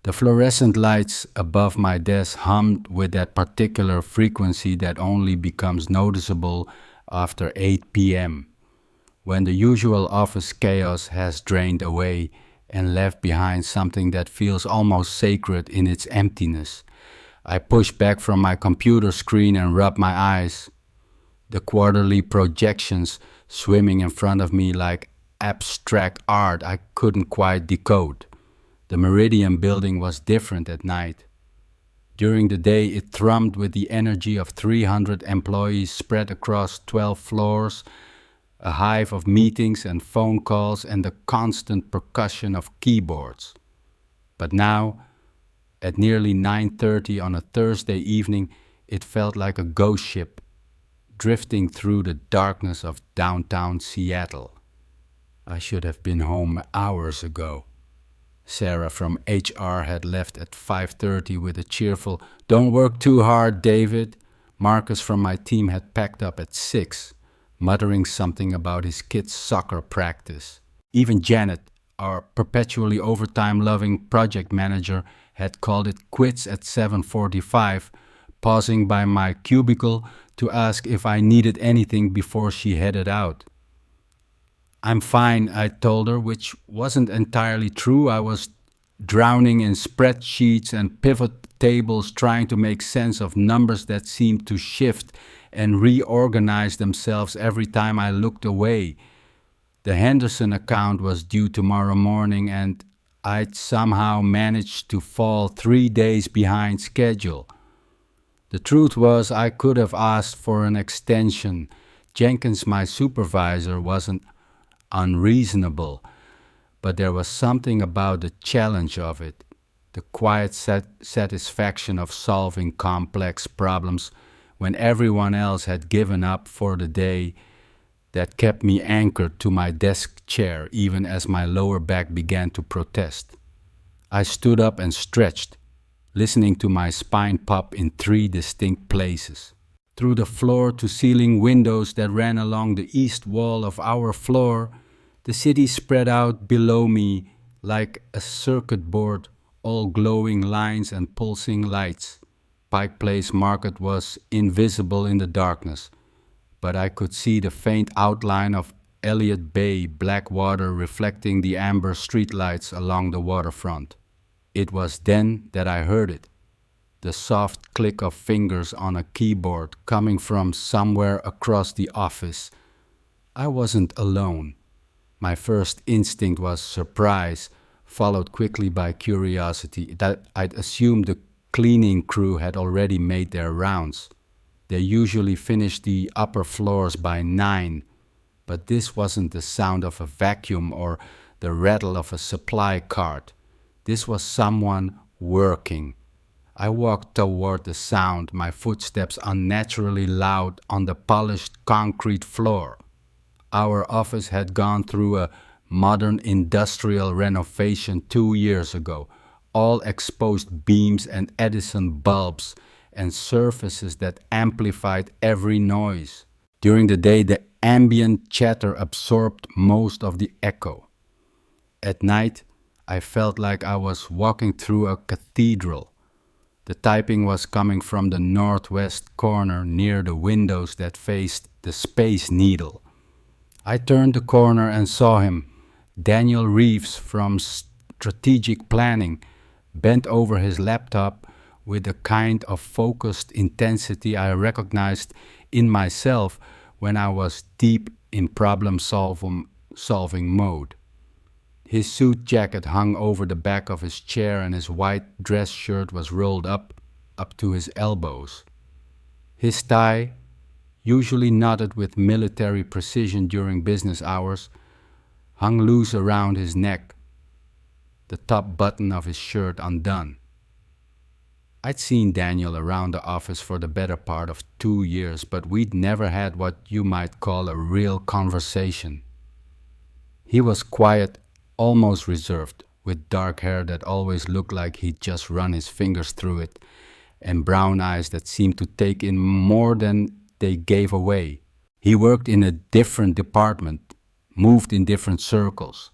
The fluorescent lights above my desk hummed with that particular frequency that only becomes noticeable after 8 p.m., when the usual office chaos has drained away and left behind something that feels almost sacred in its emptiness. I push back from my computer screen and rub my eyes. The quarterly projections swimming in front of me like abstract art I couldn't quite decode. The Meridian building was different at night. During the day, it thrummed with the energy of 300 employees spread across 12 floors, a hive of meetings and phone calls, and the constant percussion of keyboards. But now, at nearly 9:30 on a Thursday evening, it felt like a ghost ship drifting through the darkness of downtown Seattle. I should have been home hours ago. Sarah from HR had left at 5:30 with a cheerful, "Don't work too hard, David." Marcus from my team had packed up at 6, muttering something about his kids' soccer practice. Even Janet, our perpetually overtime-loving project manager, had called it quits at 7:45, pausing by my cubicle to ask if I needed anything before she headed out. "I'm fine," I told her, which wasn't entirely true. I was drowning in spreadsheets and pivot tables trying to make sense of numbers that seemed to shift and reorganize themselves every time I looked away. The Henderson account was due tomorrow morning, and I'd somehow managed to fall 3 days behind schedule. The truth was, I could have asked for an extension. Jenkins, my supervisor, wasn't unreasonable, but there was something about the challenge of it, the quiet satisfaction of solving complex problems when everyone else had given up for the day, that kept me anchored to my desk chair even as my lower back began to protest. I stood up and stretched, listening to my spine pop in 3 distinct places. Through the floor-to-ceiling windows that ran along the east wall of our floor, the city spread out below me like a circuit board, all glowing lines and pulsing lights. Pike Place Market was invisible in the darkness, but I could see the faint outline of Elliott Bay Blackwater reflecting the amber streetlights along the waterfront. It was then that I heard it, the soft click of fingers on a keyboard coming from somewhere across the office. I wasn't alone. My first instinct was surprise, followed quickly by curiosity that I'd assumed the cleaning crew had already made their rounds. They usually finished the upper floors by 9, but this wasn't the sound of a vacuum or the rattle of a supply cart. This was someone working. I walked toward the sound, my footsteps unnaturally loud on the polished concrete floor. Our office had gone through a modern industrial renovation 2 years ago, all exposed beams and Edison bulbs and surfaces that amplified every noise. During the day, the ambient chatter absorbed most of the echo. At night, I felt like I was walking through a cathedral. The typing was coming from the northwest corner near the windows that faced the Space Needle. I turned the corner and saw him, Daniel Reeves from Strategic Planning, bent over his laptop with a kind of focused intensity I recognized in myself when I was deep in problem-solving mode. His suit jacket hung over the back of his chair and his white dress shirt was rolled up to his elbows. His tie, usually knotted with military precision during business hours, hung loose around his neck, the top button of his shirt undone. I'd seen Daniel around the office for the better part of 2 years, but we'd never had what you might call a real conversation. He was quiet, almost reserved, with dark hair that always looked like he'd just run his fingers through it, and brown eyes that seemed to take in more than they gave away. He worked in a different department, moved in different circles.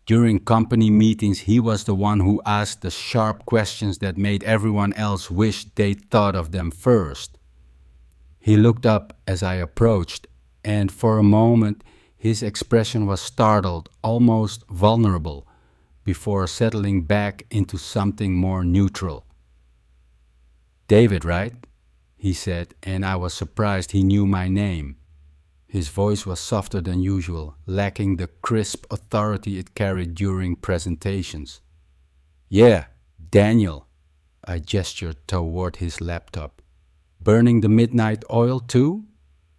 During company meetings, he was the one who asked the sharp questions that made everyone else wish they'd thought of them first. He looked up as I approached, and for a moment his expression was startled, almost vulnerable, before settling back into something more neutral. "David, right?" he said, and I was surprised he knew my name. His voice was softer than usual, lacking the crisp authority it carried during presentations. "Yeah, Daniel." I gestured toward his laptop. "Burning the midnight oil too?"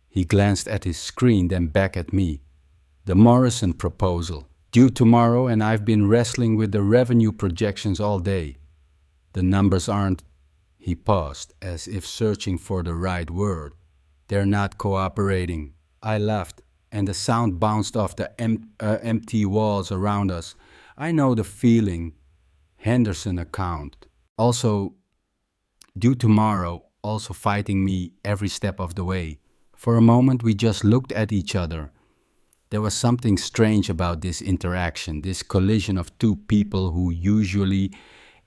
He glanced at his screen, then back at me. "The Morrison proposal, due tomorrow, and I've been wrestling with the revenue projections all day. The numbers aren't—" He paused, as if searching for the right word. "They're not cooperating." I laughed, and the sound bounced off the empty walls around us. "I know the feeling." Henderson account. Also, due tomorrow, also fighting me every step of the way. For a moment, we just looked at each other. There was something strange about this interaction, this collision of two people who usually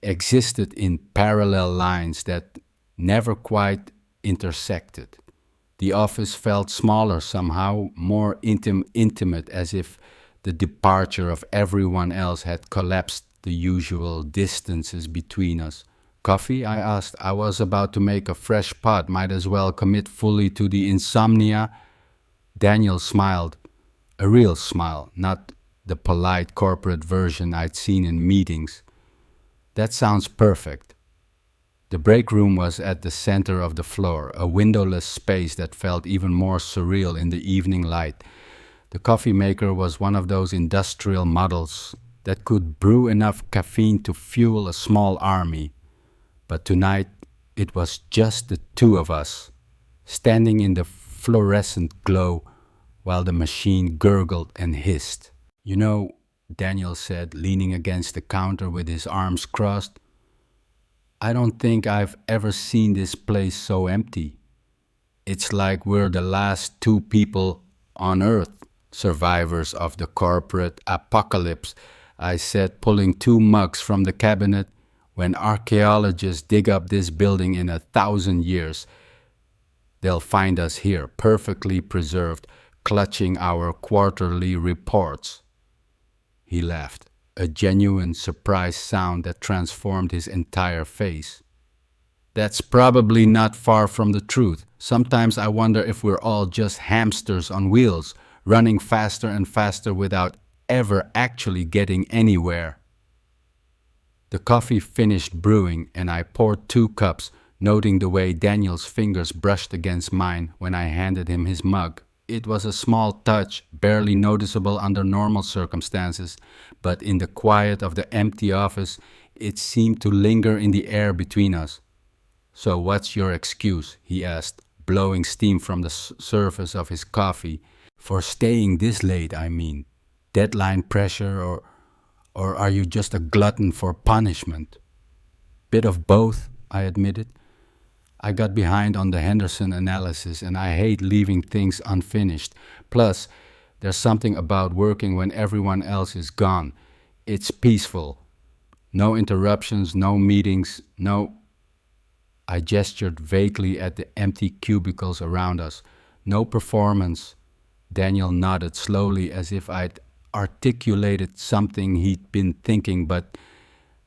existed in parallel lines that never quite intersected. The office felt smaller somehow, more intimate, as if the departure of everyone else had collapsed the usual distances between us. "Coffee?" I asked. I was about to make a fresh pot, might as well commit fully to the insomnia. Daniel smiled, a real smile, not the polite corporate version I'd seen in meetings. "That sounds perfect." The break room was at the center of the floor, a windowless space that felt even more surreal in the evening light. The coffee maker was one of those industrial models that could brew enough caffeine to fuel a small army. But tonight, it was just the two of us, standing in the fluorescent glow while the machine gurgled and hissed. "You know," Daniel said, leaning against the counter with his arms crossed, "I don't think I've ever seen this place so empty. It's like we're the last two people on Earth, survivors of the corporate apocalypse," I said, pulling two mugs from the cabinet. "When archaeologists dig up this building in 1,000 years, they'll find us here, perfectly preserved, clutching our quarterly reports." He laughed, a genuine surprise sound that transformed his entire face. "That's probably not far from the truth. Sometimes I wonder if we're all just hamsters on wheels, running faster and faster without ever actually getting anywhere." The coffee finished brewing, and I poured 2 cups, noting the way Daniel's fingers brushed against mine when I handed him his mug. It was a small touch, barely noticeable under normal circumstances, but in the quiet of the empty office, it seemed to linger in the air between us. "So what's your excuse?" he asked, blowing steam from the surface of his coffee. "For staying this late, I mean. Deadline pressure, or are you just a glutton for punishment?" "Bit of both," I admitted. I got behind on the Henderson analysis, and I hate leaving things unfinished. Plus, there's something about working when everyone else is gone. It's peaceful. No interruptions, no meetings, no... I gestured vaguely at the empty cubicles around us. "No performance." Daniel nodded slowly, as if I'd articulated something he'd been thinking but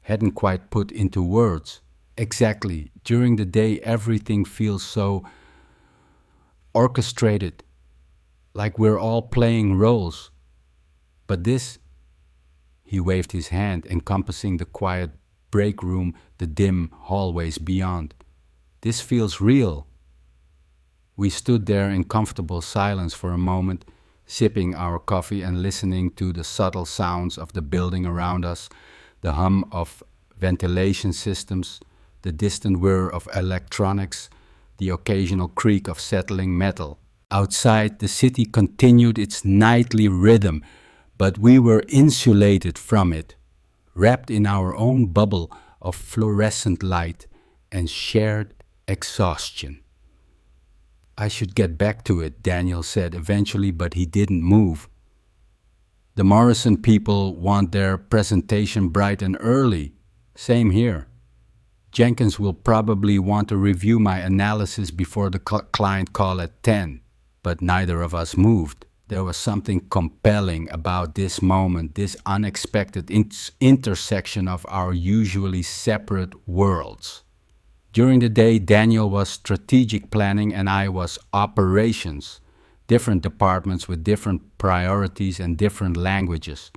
hadn't quite put into words. "Exactly. During the day, everything feels so orchestrated, like we're all playing roles. But this," he waved his hand, encompassing the quiet break room, the dim hallways beyond. "This feels real." We stood there in comfortable silence for a moment, sipping our coffee and listening to the subtle sounds of the building around us, the hum of ventilation systems, the distant whir of electronics, the occasional creak of settling metal. Outside, the city continued its nightly rhythm, but we were insulated from it, wrapped in our own bubble of fluorescent light and shared exhaustion. "I should get back to it," Daniel said eventually, but he didn't move. The Morrison people want their presentation bright and early. Same here. Jenkins will probably want to review my analysis before the client call at 10, but neither of us moved. There was something compelling about this moment, this unexpected intersection of our usually separate worlds. During the day, Daniel was strategic planning and I was operations, different departments with different priorities and different languages.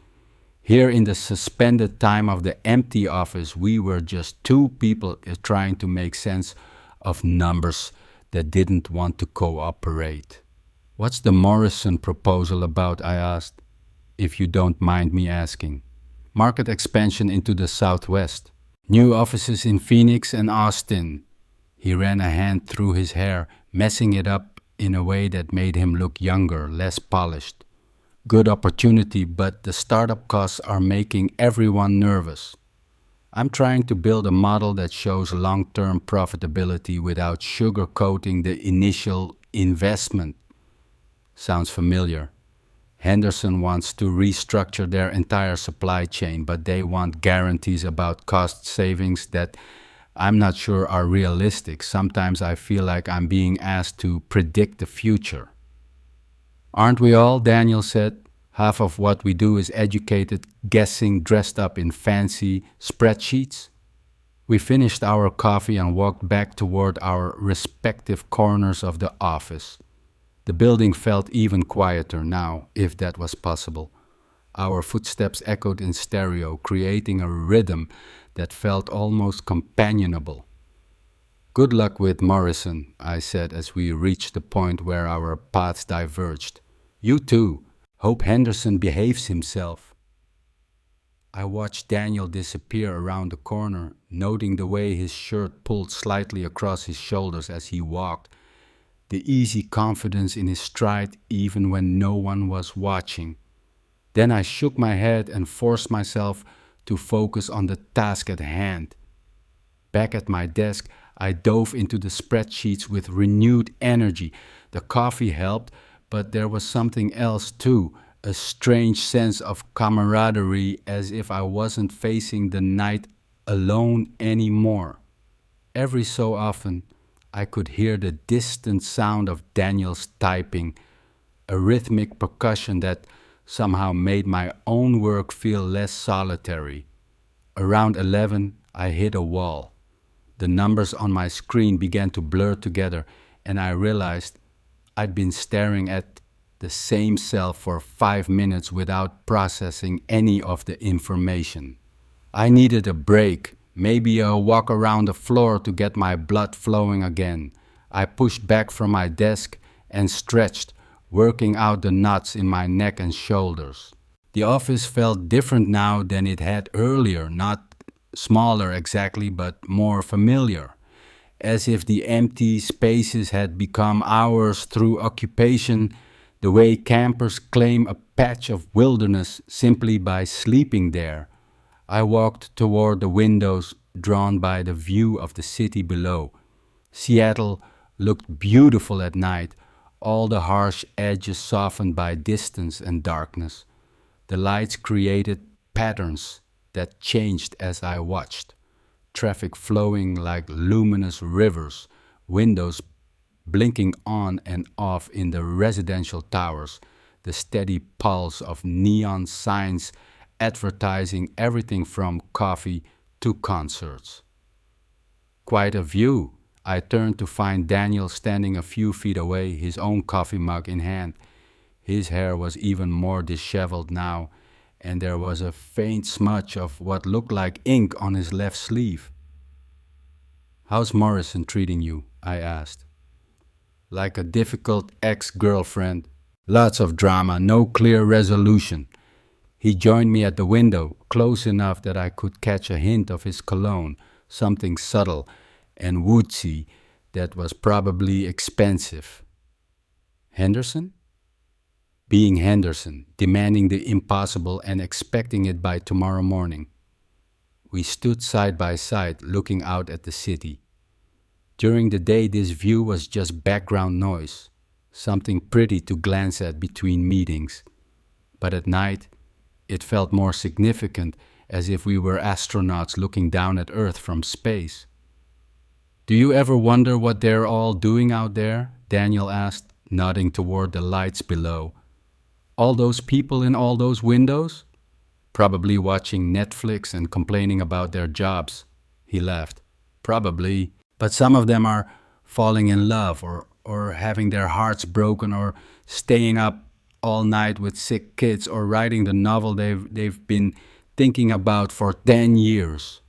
Here in the suspended time of the empty office, we were just two people trying to make sense of numbers that didn't want to cooperate. What's the Morrison proposal about? I asked, if you don't mind me asking. Market expansion into the Southwest. New offices in Phoenix and Austin. He ran a hand through his hair, messing it up in a way that made him look younger, less polished. Good opportunity, but the startup costs are making everyone nervous. I'm trying to build a model that shows long-term profitability without sugarcoating the initial investment. Sounds familiar. Henderson wants to restructure their entire supply chain, but they want guarantees about cost savings that I'm not sure are realistic. Sometimes I feel like I'm being asked to predict the future. Aren't we all? Daniel said. Half of what we do is educated guessing dressed up in fancy spreadsheets. We finished our coffee and walked back toward our respective corners of the office. The building felt even quieter now, if that was possible. Our footsteps echoed in stereo, creating a rhythm that felt almost companionable. Good luck with Morrison, I said as we reached the point where our paths diverged. You too. Hope Henderson behaves himself. I watched Daniel disappear around the corner, noting the way his shirt pulled slightly across his shoulders as he walked, the easy confidence in his stride even when no one was watching. Then I shook my head and forced myself to focus on the task at hand. Back at my desk, I dove into the spreadsheets with renewed energy. The coffee helped, but there was something else too, a strange sense of camaraderie, as if I wasn't facing the night alone anymore. Every so often, I could hear the distant sound of Daniel's typing, a rhythmic percussion that somehow made my own work feel less solitary. Around 11, I hit a wall. The numbers on my screen began to blur together, and I realized I'd been staring at the same cell for 5 minutes without processing any of the information. I needed a break, maybe a walk around the floor to get my blood flowing again. I pushed back from my desk and stretched, working out the knots in my neck and shoulders. The office felt different now than it had earlier, not smaller exactly, but more familiar, as if the empty spaces had become ours through occupation, the way campers claim a patch of wilderness simply by sleeping there. I walked toward the windows drawn by the view of the city below. Seattle looked beautiful at night, all the harsh edges softened by distance and darkness. The lights created patterns that changed as I watched. Traffic flowing like luminous rivers, windows blinking on and off in the residential towers, the steady pulse of neon signs advertising everything from coffee to concerts. Quite a view. I turned to find Daniel standing a few feet away, his own coffee mug in hand. His hair was even more disheveled now, and there was a faint smudge of what looked like ink on his left sleeve. "How's Morrison treating you?" I asked. "Like a difficult ex-girlfriend. Lots of drama, no clear resolution." He joined me at the window, close enough that I could catch a hint of his cologne, something subtle and woodsy that was probably expensive. "Henderson?" Being Henderson, demanding the impossible and expecting it by tomorrow morning. We stood side by side, looking out at the city. During the day, this view was just background noise, something pretty to glance at between meetings. But at night, It felt more significant, as if we were astronauts looking down at Earth from space. Do you ever wonder what they're all doing out there? Daniel asked, nodding toward the lights below. All those people in all those windows? Probably watching Netflix and complaining about their jobs. He laughed. Probably. But some of them are falling in love or having their hearts broken or staying up all night with sick kids or writing the novel they've been thinking about for 10 years.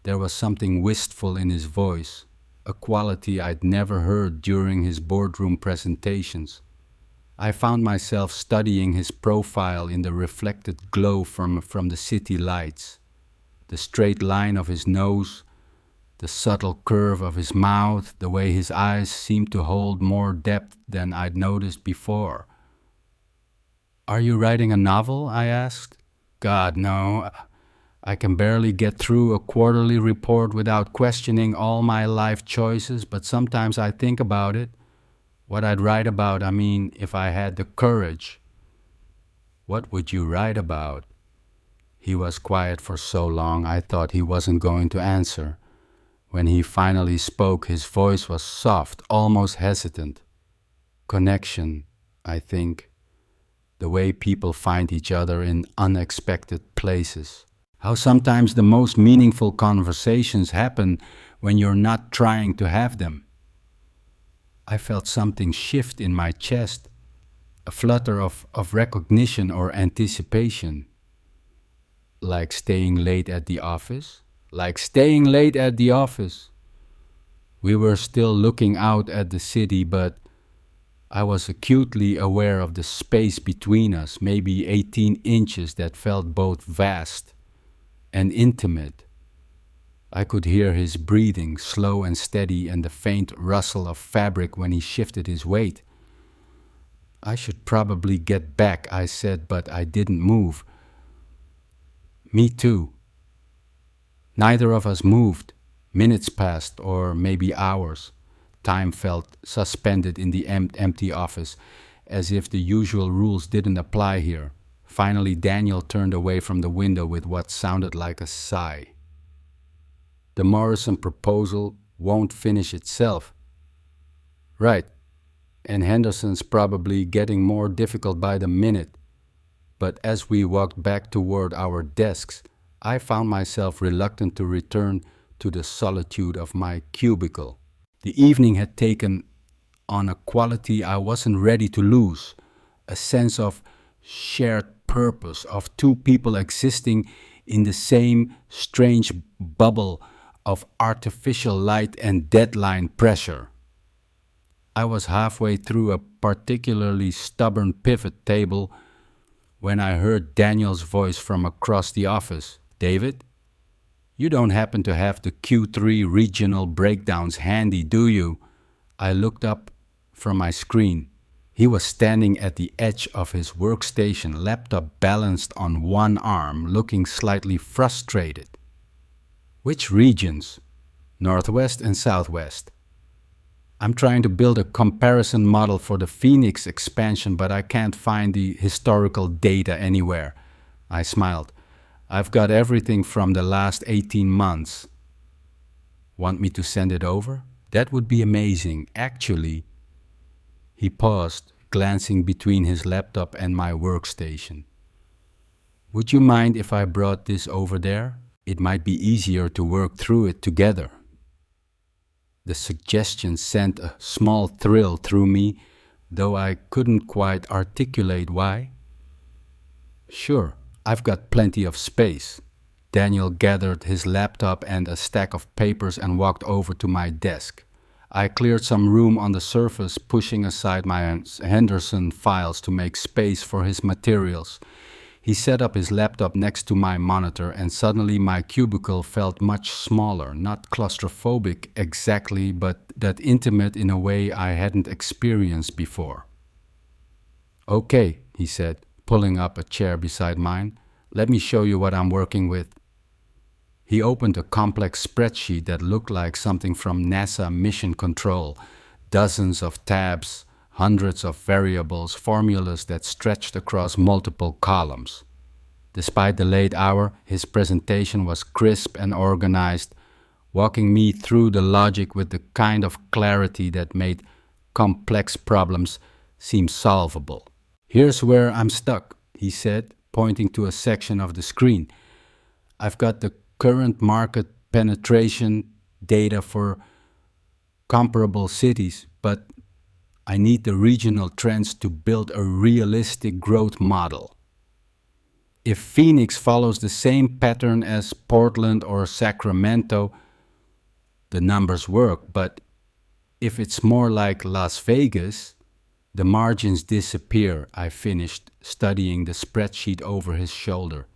There was something wistful in his voice, a quality I'd never heard during his boardroom presentations. I found myself studying his profile in the reflected glow from the city lights. The straight line of his nose, the subtle curve of his mouth, the way his eyes seemed to hold more depth than I'd noticed before. Are you writing a novel? I asked. God, no. I can barely get through a quarterly report without questioning all my life choices, but sometimes I think about it. What I'd write about, if I had the courage. What would you write about? He was quiet for so long I thought he wasn't going to answer. When he finally spoke, his voice was soft, almost hesitant. Connection, I think. The way people find each other in unexpected places. How sometimes the most meaningful conversations happen when you're not trying to have them. I felt something shift in my chest, a flutter of recognition or anticipation. Like staying late at the office? Like staying late at the office. We were still looking out at the city, but I was acutely aware of the space between us, maybe 18 inches, that felt both vast and intimate. I could hear his breathing, slow and steady, and the faint rustle of fabric when he shifted his weight. I should probably get back, I said, but I didn't move. Me too. Neither of us moved. Minutes passed, or maybe hours. Time felt suspended in the empty office, as if the usual rules didn't apply here. Finally, Daniel turned away from the window with what sounded like a sigh. The Morrison proposal won't finish itself. Right, and Henderson's probably getting more difficult by the minute. But as we walked back toward our desks, I found myself reluctant to return to the solitude of my cubicle. The evening had taken on a quality I wasn't ready to lose, a sense of shared purpose, of two people existing in the same strange bubble of artificial light and deadline pressure. I was halfway through a particularly stubborn pivot table when I heard Daniel's voice from across the office. David, you don't happen to have the Q3 regional breakdowns handy, do you? I looked up from my screen. He was standing at the edge of his workstation, laptop balanced on one arm, looking slightly frustrated. Which regions? Northwest and Southwest. I'm trying to build a comparison model for the Phoenix expansion, but I can't find the historical data anywhere. I smiled. I've got everything from the last 18 months. Want me to send it over? That would be amazing, actually. He paused, glancing between his laptop and my workstation. Would you mind if I brought this over there? It might be easier to work through it together. The suggestion sent a small thrill through me, though I couldn't quite articulate why. Sure, I've got plenty of space. Daniel gathered his laptop and a stack of papers and walked over to my desk. I cleared some room on the surface, pushing aside my Henderson files to make space for his materials. He set up his laptop next to my monitor, and suddenly my cubicle felt much smaller, not claustrophobic exactly, but that intimate in a way I hadn't experienced before. Okay, he said, pulling up a chair beside mine. Let me show you what I'm working with. He opened a complex spreadsheet that looked like something from NASA Mission Control. Dozens of tabs hundreds of variables, formulas that stretched across multiple columns. Despite the late hour, his presentation was crisp and organized, walking me through the logic with the kind of clarity that made complex problems seem solvable. "Here's where I'm stuck," he said, pointing to a section of the screen. "I've got the current market penetration data for comparable cities, but I need the regional trends to build a realistic growth model. If Phoenix follows the same pattern as Portland or Sacramento, the numbers work, but if it's more like Las Vegas, the margins disappear," I finished, studying the spreadsheet over his shoulder.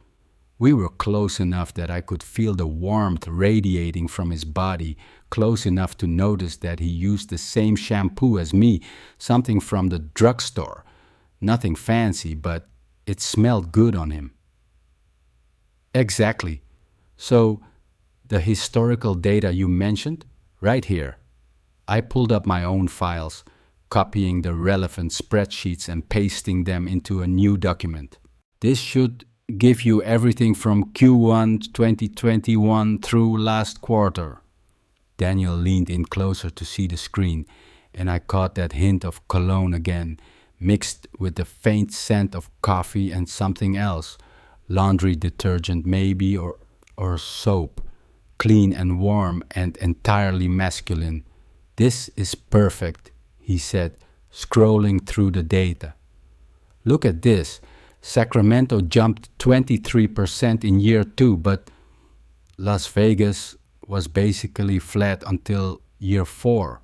We were close enough that I could feel the warmth radiating from his body, close enough to notice that he used the same shampoo as me, something from the drugstore. Nothing fancy, but it smelled good on him. "Exactly. So, the historical data you mentioned, right here." I pulled up my own files, copying the relevant spreadsheets and pasting them into a new document. "This should give you everything from Q1 2021 through last quarter." Daniel leaned in closer to see the screen, and I caught that hint of cologne again, mixed with the faint scent of coffee and something else, laundry detergent maybe, or soap, clean and warm and entirely masculine. "This is perfect," he said, scrolling through the data. "Look at this. Sacramento jumped 23% in year 2, but Las Vegas was basically flat until year 4.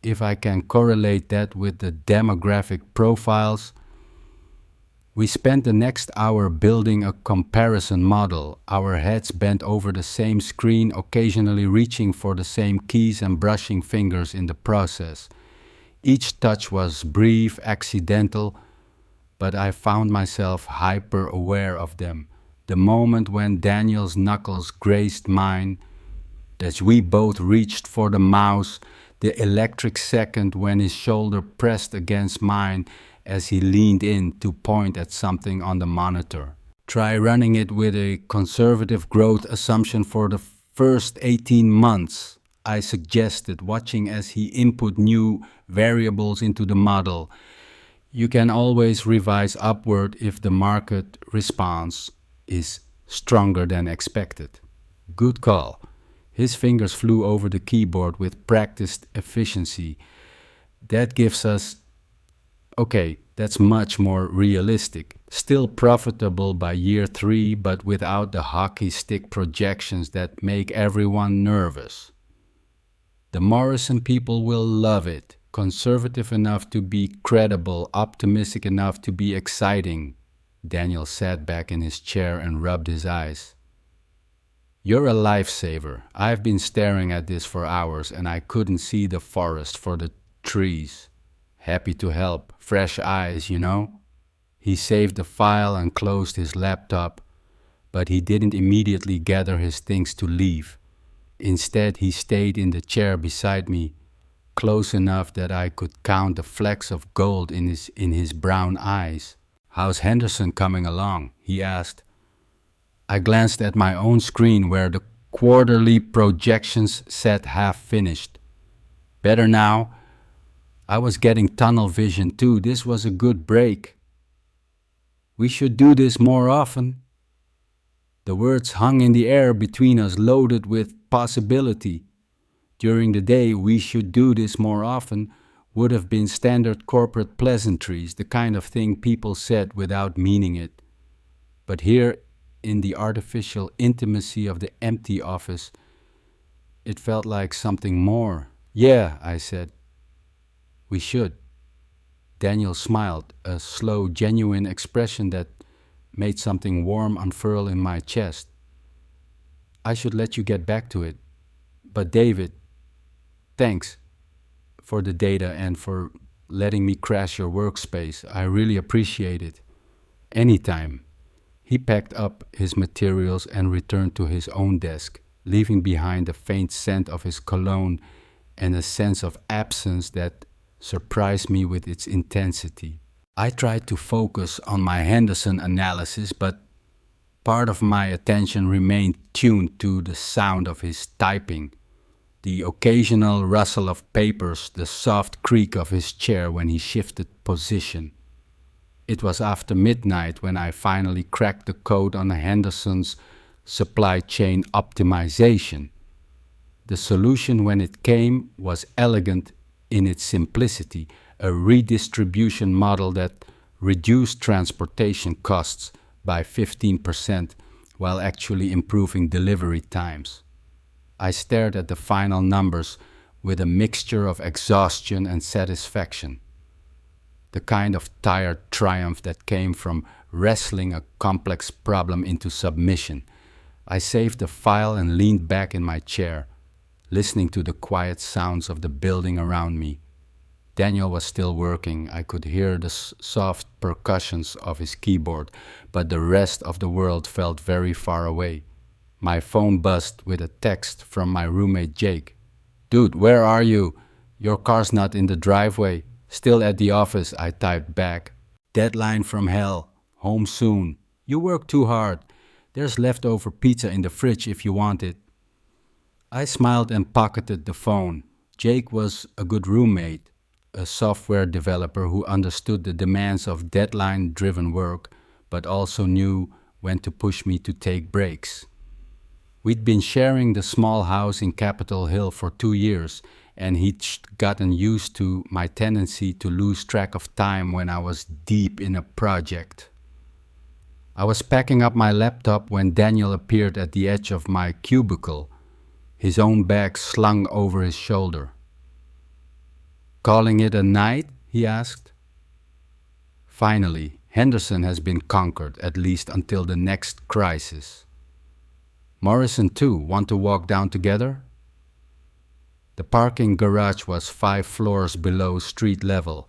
If I can correlate that with the demographic profiles..." We spent the next hour building a comparison model, our heads bent over the same screen, occasionally reaching for the same keys and brushing fingers in the process. Each touch was brief, accidental, but I found myself hyper-aware of them. The moment when Daniel's knuckles grazed mine, as we both reached for the mouse, the electric second when his shoulder pressed against mine as he leaned in to point at something on the monitor. "Try running it with a conservative growth assumption for the first 18 months, I suggested, watching as he input new variables into the model. "You can always revise upward if the market response is stronger than expected." "Good call." His fingers flew over the keyboard with practiced efficiency. "That gives us... Okay, that's much more realistic. Still profitable by year 3, but without the hockey stick projections that make everyone nervous. The Morrison people will love it. Conservative enough to be credible, optimistic enough to be exciting." Daniel sat back in his chair and rubbed his eyes. "You're a lifesaver. I've been staring at this for hours and I couldn't see the forest for the trees. Happy to help. Fresh eyes, you know." He saved the file and closed his laptop, but he didn't immediately gather his things to leave. Instead, he stayed in the chair beside me, close enough that I could count the flecks of gold in his brown eyes. "How's Henderson coming along?" he asked. I glanced at my own screen where the quarterly projections said half finished. "Better now." I was getting tunnel vision too. This was a good break. "We should do this more often." The words hung in the air between us, loaded with possibility. During the day, "we should do this more often" would have been standard corporate pleasantries, the kind of thing people said without meaning it. But here, in the artificial intimacy of the empty office, it felt like something more. "Yeah," I said. "We should." Daniel smiled, a slow, genuine expression that made something warm unfurl in my chest. "I should let you get back to it. But David, thanks for the data and for letting me crash your workspace. I really appreciate it." "Anytime." He packed up his materials and returned to his own desk, leaving behind the faint scent of his cologne and a sense of absence that surprised me with its intensity. I tried to focus on my Henderson analysis, but part of my attention remained tuned to the sound of his typing, the occasional rustle of papers, the soft creak of his chair when he shifted position. It was after midnight when I finally cracked the code on Henderson's supply chain optimization. The solution, when it came, was elegant in its simplicity, a redistribution model that reduced transportation costs by 15% while actually improving delivery times. I stared at the final numbers with a mixture of exhaustion and satisfaction, the kind of tired triumph that came from wrestling a complex problem into submission. I saved the file and leaned back in my chair, listening to the quiet sounds of the building around me. Daniel was still working. I could hear the soft percussions of his keyboard, but the rest of the world felt very far away. My phone buzzed with a text from my roommate Jake. "Dude, where are you? Your car's not in the driveway." "Still at the office," I typed back. "Deadline from hell. Home soon. You work too hard. There's leftover pizza in the fridge if you want it." I smiled and pocketed the phone. Jake was a good roommate, a software developer who understood the demands of deadline-driven work, but also knew when to push me to take breaks. We'd been sharing the small house in Capitol Hill for 2 years, and he'd gotten used to my tendency to lose track of time when I was deep in a project. I was packing up my laptop when Daniel appeared at the edge of my cubicle, his own bag slung over his shoulder. "Calling it a night?" he asked. "Finally, Henderson has been conquered, at least until the next crisis." "Morrison too. Want to walk down together?" The parking garage was 5 floors below street level,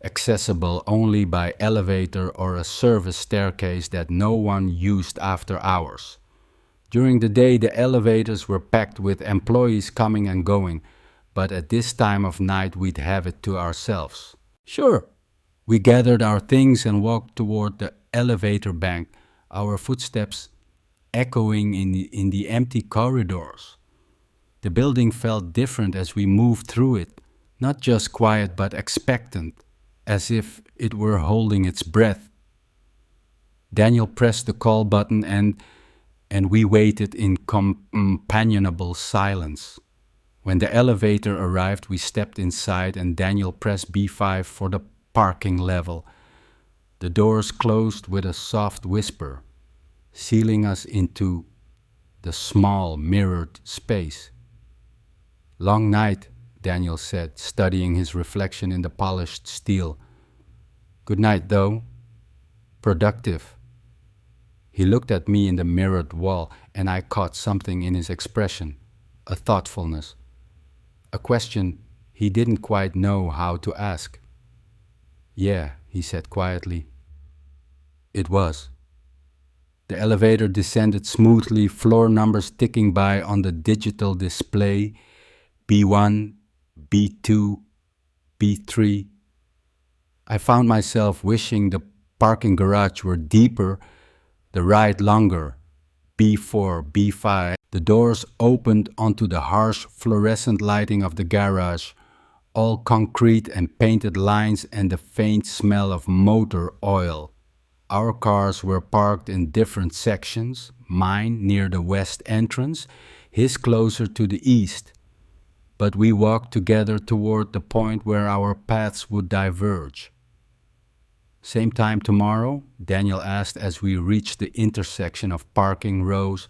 accessible only by elevator or a service staircase that no one used after hours. During the day, the elevators were packed with employees coming and going, but at this time of night we'd have it to ourselves. "Sure." We gathered our things and walked toward the elevator bank, our footsteps echoing in the empty corridors. The building felt different as we moved through it, not just quiet but expectant, as if it were holding its breath. Daniel pressed the call button and we waited in companionable silence. When the elevator arrived, we stepped inside and Daniel pressed B5 for the parking level. The doors closed with a soft whisper, sealing us into the small mirrored space. "Long night," Daniel said, studying his reflection in the polished steel. "Good night, though. Productive." He looked at me in the mirrored wall, and I caught something in his expression, a thoughtfulness, a question he didn't quite know how to ask. "Yeah," he said quietly. "It was." The elevator descended smoothly, floor numbers ticking by on the digital display, B1, B2, B3. I found myself wishing the parking garage were deeper, the ride longer. B4, B5. The doors opened onto the harsh fluorescent lighting of the garage, all concrete and painted lines and the faint smell of motor oil. Our cars were parked in different sections, mine near the west entrance, his closer to the east. But we walked together toward the point where our paths would diverge. "Same time tomorrow?" Daniel asked as we reached the intersection of parking rows.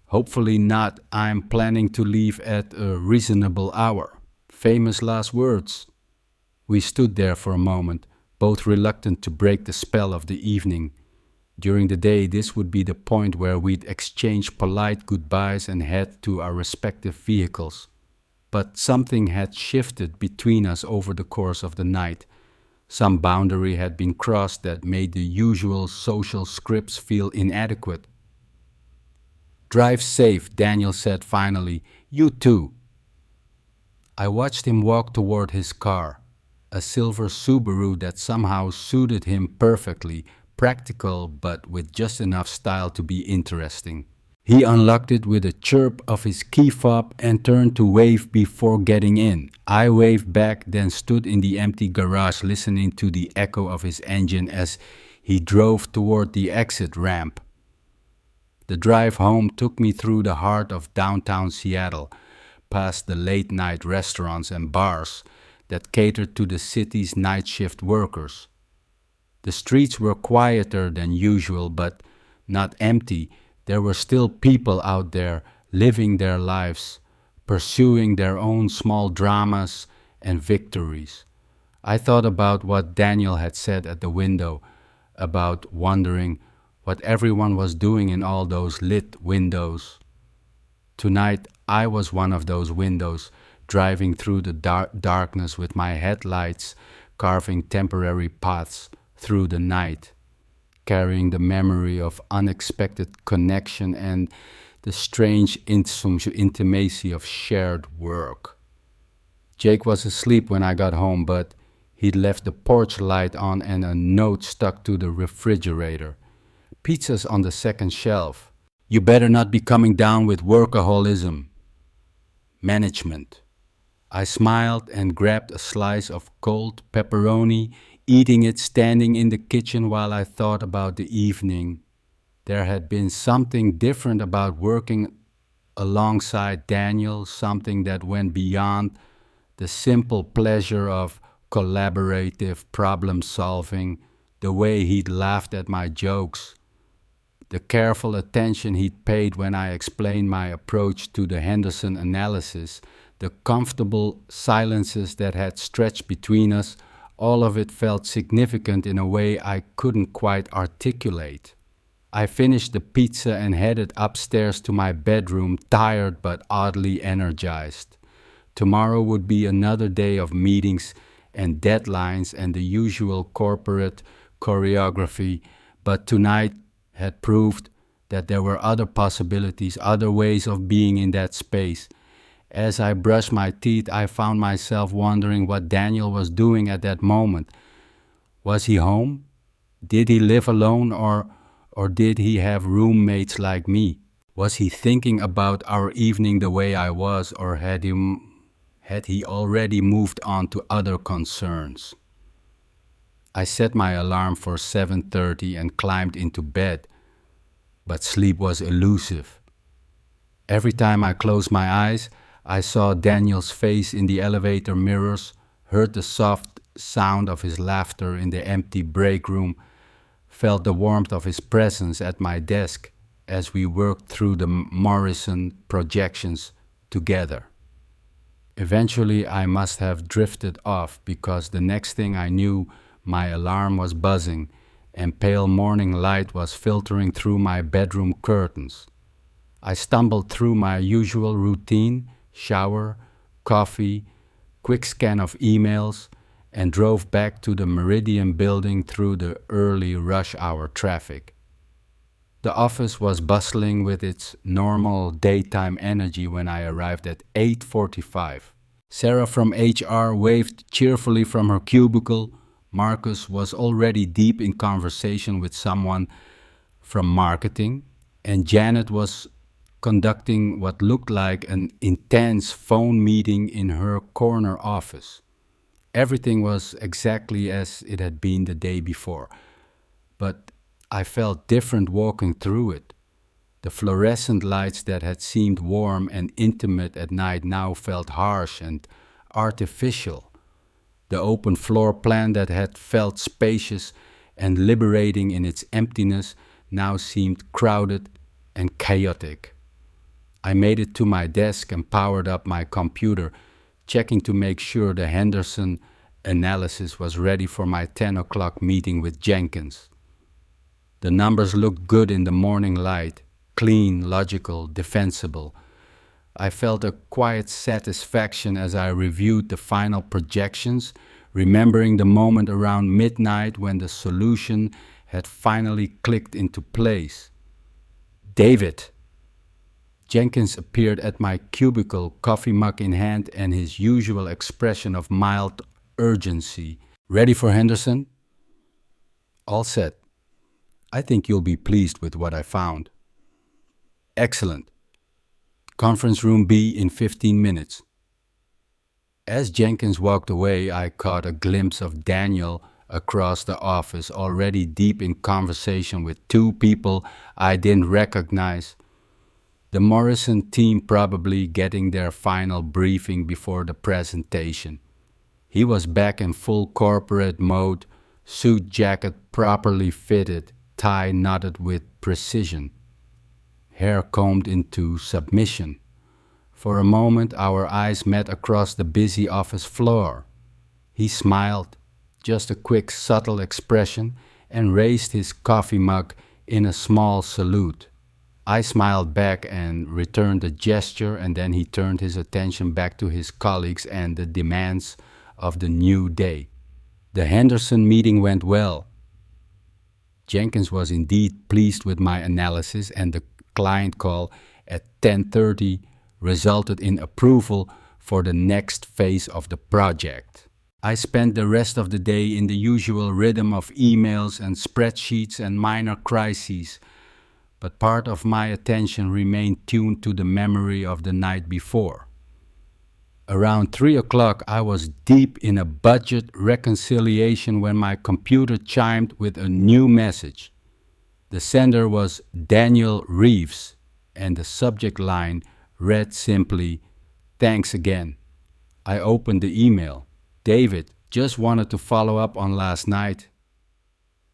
"Hopefully not. I'm planning to leave at a reasonable hour." Famous last words. We stood there for a moment, both reluctant to break the spell of the evening. During the day, this would be the point where we'd exchange polite goodbyes and head to our respective vehicles. But something had shifted between us over the course of the night. Some boundary had been crossed that made the usual social scripts feel inadequate. "Drive safe," Daniel said finally. "You too." I watched him walk toward his car, a silver Subaru that somehow suited him perfectly, practical but with just enough style to be interesting. He unlocked it with a chirp of his key fob and turned to wave before getting in. I waved back, then stood in the empty garage listening to the echo of his engine as he drove toward the exit ramp. The drive home took me through the heart of downtown Seattle, past the late-night restaurants and bars that catered to the city's night shift workers. The streets were quieter than usual, but not empty. There were still people out there living their lives, pursuing their own small dramas and victories. I thought about what Daniel had said at the window, about wondering what everyone was doing in all those lit windows. Tonight, I was one of those windows, driving through the darkness with my headlights, carving temporary paths through the night, carrying the memory of unexpected connection and the strange intimacy of shared work. Jake was asleep when I got home, but he'd left the porch light on and a note stuck to the refrigerator. Pizza's on the second shelf. You better not be coming down with workaholism. Management. I smiled and grabbed a slice of cold pepperoni, eating it standing in the kitchen while I thought about the evening. There had been something different about working alongside Daniel, something that went beyond the simple pleasure of collaborative problem solving, the way he'd laughed at my jokes, the careful attention he'd paid when I explained my approach to the Henderson analysis, the comfortable silences that had stretched between us, all of it felt significant in a way I couldn't quite articulate. I finished the pizza and headed upstairs to my bedroom, tired but oddly energized. Tomorrow would be another day of meetings and deadlines and the usual corporate choreography, but tonight had proved that there were other possibilities, other ways of being in that space. As I brushed my teeth, I found myself wondering what Daniel was doing at that moment. Was he home? Did he live alone, or did he have roommates like me? Was he thinking about our evening the way I was, or had he already moved on to other concerns? I set my alarm for 7:30 and climbed into bed, but sleep was elusive. Every time I closed my eyes, I saw Daniel's face in the elevator mirrors, heard the soft sound of his laughter in the empty break room, felt the warmth of his presence at my desk as we worked through the Morrison projections together. Eventually, I must have drifted off because the next thing I knew, my alarm was buzzing and pale morning light was filtering through my bedroom curtains. I stumbled through my usual routine, shower, coffee, quick scan of emails, and drove back to the Meridian building through the early rush hour traffic. The office was bustling with its normal daytime energy when I arrived at 8:45. Sarah from HR waved cheerfully from her cubicle. Marcus was already deep in conversation with someone from marketing, and Janet was conducting what looked like an intense phone meeting in her corner office. Everything was exactly as it had been the day before, but I felt different walking through it. The fluorescent lights that had seemed warm and intimate at night now felt harsh and artificial. The open floor plan that had felt spacious and liberating in its emptiness now seemed crowded and chaotic. I made it to my desk and powered up my computer, checking to make sure the Henderson analysis was ready for my 10 o'clock meeting with Jenkins. The numbers looked good in the morning light, clean, logical, defensible. I felt a quiet satisfaction as I reviewed the final projections, remembering the moment around midnight when the solution had finally clicked into place. David. Jenkins appeared at my cubicle, coffee mug in hand and his usual expression of mild urgency. Ready for Henderson? All set. I think you'll be pleased with what I found. Excellent. Conference room B in 15 minutes. As Jenkins walked away, I caught a glimpse of Daniel across the office, already deep in conversation with two people I didn't recognize. The Morrison team probably getting their final briefing before the presentation. He was back in full corporate mode, suit jacket properly fitted, tie knotted with precision, hair combed into submission. For a moment our eyes met across the busy office floor. He smiled, just a quick subtle expression, and raised his coffee mug in a small salute. I smiled back and returned the gesture, and then he turned his attention back to his colleagues and the demands of the new day. The Henderson meeting went well. Jenkins was indeed pleased with my analysis, and the client call at 10:30 resulted in approval for the next phase of the project. I spent the rest of the day in the usual rhythm of emails and spreadsheets and minor crises, but part of my attention remained tuned to the memory of the night before. Around 3 o'clock, I was deep in a budget reconciliation when my computer chimed with a new message. The sender was Daniel Reeves, and the subject line read simply, "Thanks again." I opened the email. "David, just wanted to follow up on last night.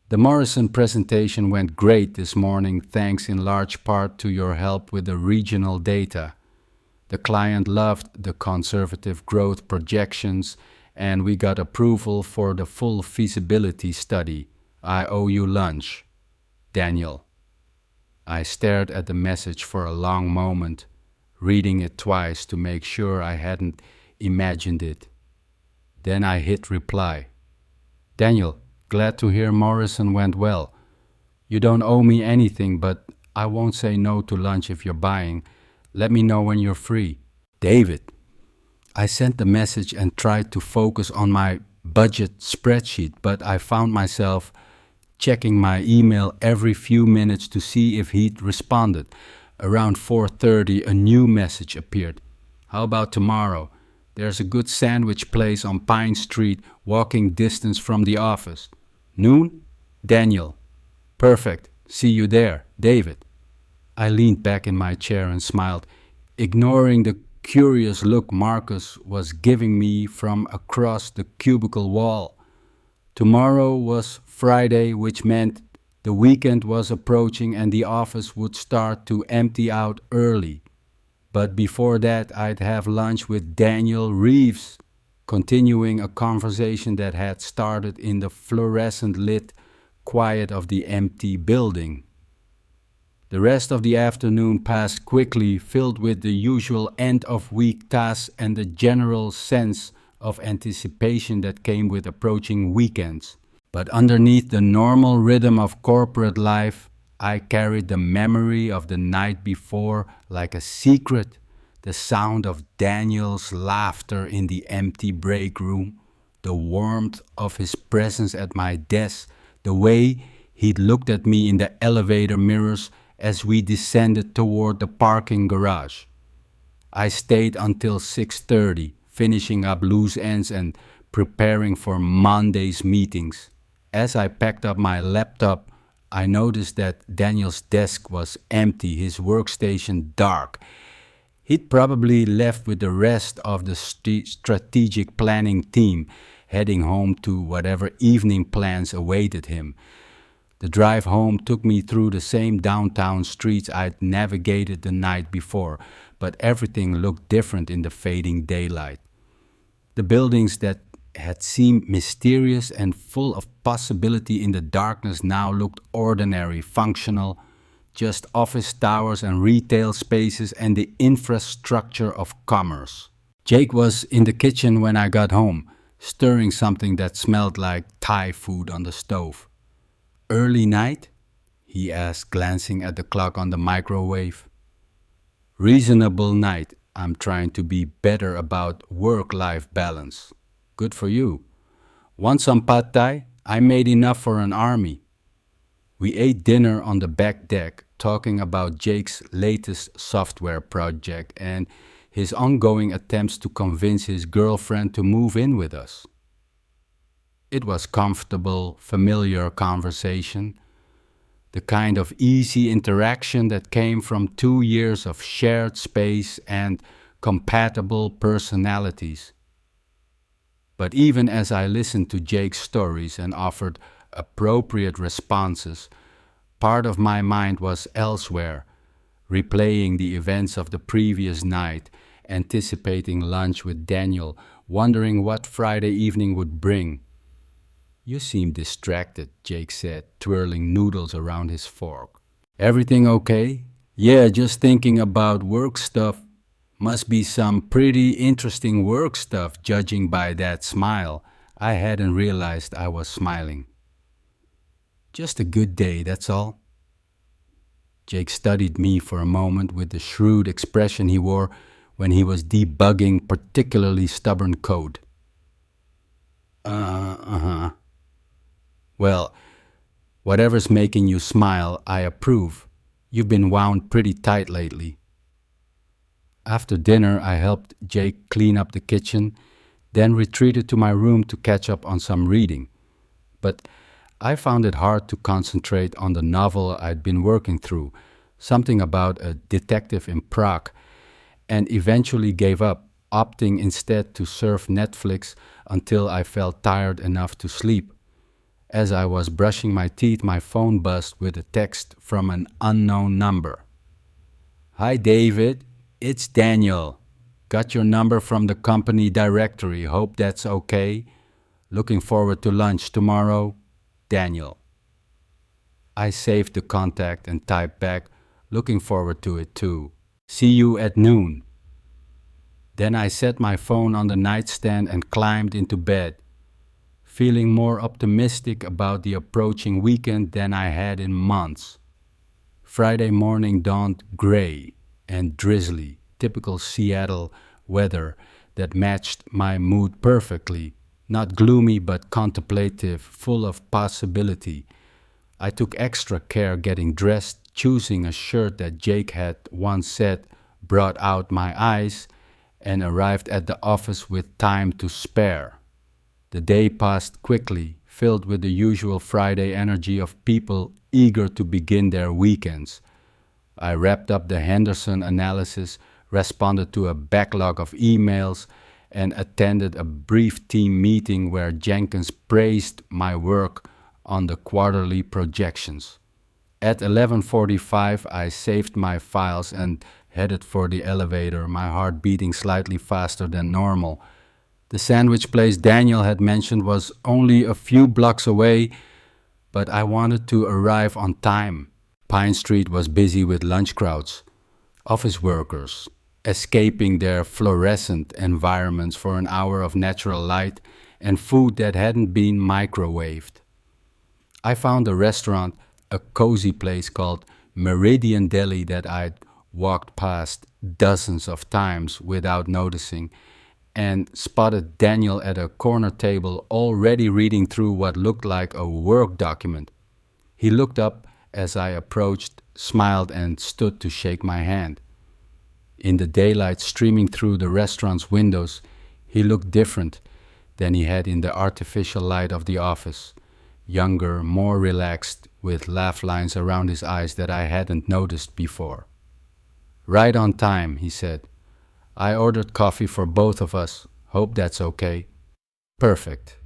The Morrison presentation went great this morning, thanks in large part to your help with the regional data. The client loved the conservative growth projections, and we got approval for the full feasibility study. I owe you lunch. Daniel." I stared at the message for a long moment, reading it twice to make sure I hadn't imagined it. Then I hit reply. "Daniel, glad to hear Morrison went well. You don't owe me anything, but I won't say no to lunch if you're buying. Let me know when you're free. David." I sent the message and tried to focus on my budget spreadsheet, but I found myself checking my email every few minutes to see if he'd responded. Around 4:30, a new message appeared. "How about tomorrow? There's a good sandwich place on Pine Street, walking distance from the office. Noon? Daniel." "Perfect. See you there, David." I leaned back in my chair and smiled, ignoring the curious look Marcus was giving me from across the cubicle wall. Tomorrow was Friday, which meant the weekend was approaching and the office would start to empty out early. But before that, I'd have lunch with Daniel Reeves, continuing a conversation that had started in the fluorescent lit quiet of the empty building. The rest of the afternoon passed quickly, filled with the usual end-of-week tasks and the general sense of anticipation that came with approaching weekends. But underneath the normal rhythm of corporate life, I carried the memory of the night before like a secret, the sound of Daniel's laughter in the empty break room, the warmth of his presence at my desk, the way he'd looked at me in the elevator mirrors as we descended toward the parking garage. I stayed until 6:30, finishing up loose ends and preparing for Monday's meetings. As I packed up my laptop, I noticed that Daniel's desk was empty, his workstation dark. He'd probably left with the rest of the strategic planning team, heading home to whatever evening plans awaited him. The drive home took me through the same downtown streets I'd navigated the night before, but everything looked different in the fading daylight. The buildings that had seemed mysterious and full of possibility in the darkness now looked ordinary, functional, just office towers and retail spaces and the infrastructure of commerce. Jake was in the kitchen when I got home, stirring something that smelled like Thai food on the stove. "Early night?" he asked, glancing at the clock on the microwave. Reasonable night. I'm trying to be better about work-life balance. Good for you. Want some pad thai? I made enough for an army. We ate dinner on the back deck, talking about Jake's latest software project and his ongoing attempts to convince his girlfriend to move in with us. It was comfortable, familiar conversation, the kind of easy interaction that came from 2 years of shared space and compatible personalities. But even as I listened to Jake's stories and offered appropriate responses, part of my mind was elsewhere, replaying the events of the previous night, anticipating lunch with Daniel, wondering what Friday evening would bring. You seem distracted, Jake said, twirling noodles around his fork. Everything okay? Yeah, just thinking about work stuff. Must be some pretty interesting work stuff, judging by that smile. I hadn't realized I was smiling. Just a good day, that's all. Jake studied me for a moment with the shrewd expression he wore when he was debugging particularly stubborn code. Uh-huh. Well, whatever's making you smile, I approve. You've been wound pretty tight lately. After dinner, I helped Jake clean up the kitchen, then retreated to my room to catch up on some reading. But I found it hard to concentrate on the novel I'd been working through, something about a detective in Prague, and eventually gave up, opting instead to surf Netflix until I felt tired enough to sleep. As I was brushing my teeth, my phone buzzed with a text from an unknown number. Hi, David. It's Daniel. Got your number from the company directory. Hope that's okay. Looking forward to lunch tomorrow. Daniel. I saved the contact and typed back, looking forward to it too. See you at noon. Then I set my phone on the nightstand and climbed into bed, feeling more optimistic about the approaching weekend than I had in months. Friday morning dawned gray and drizzly, typical Seattle weather that matched my mood perfectly, not gloomy but contemplative, full of possibility. I took extra care getting dressed, choosing a shirt that Jake had once said brought out my eyes, and arrived at the office with time to spare. The day passed quickly, filled with the usual Friday energy of people eager to begin their weekends. I wrapped up the Henderson analysis, responded to a backlog of emails, and attended a brief team meeting where Jenkins praised my work on the quarterly projections. At 11:45, I saved my files and headed for the elevator, my heart beating slightly faster than normal. The sandwich place Daniel had mentioned was only a few blocks away, but I wanted to arrive on time. Pine Street was busy with lunch crowds, office workers, escaping their fluorescent environments for an hour of natural light and food that hadn't been microwaved. I found a restaurant, a cozy place called Meridian Deli that I'd walked past dozens of times without noticing, and spotted Daniel at a corner table already reading through what looked like a work document. He looked up as I approached, smiled, and stood to shake my hand. In the daylight streaming through the restaurant's windows, he looked different than he had in the artificial light of the office. Younger, more relaxed, with laugh lines around his eyes that I hadn't noticed before. Right on time, he said. I ordered coffee for both of us. Hope that's okay. Perfect.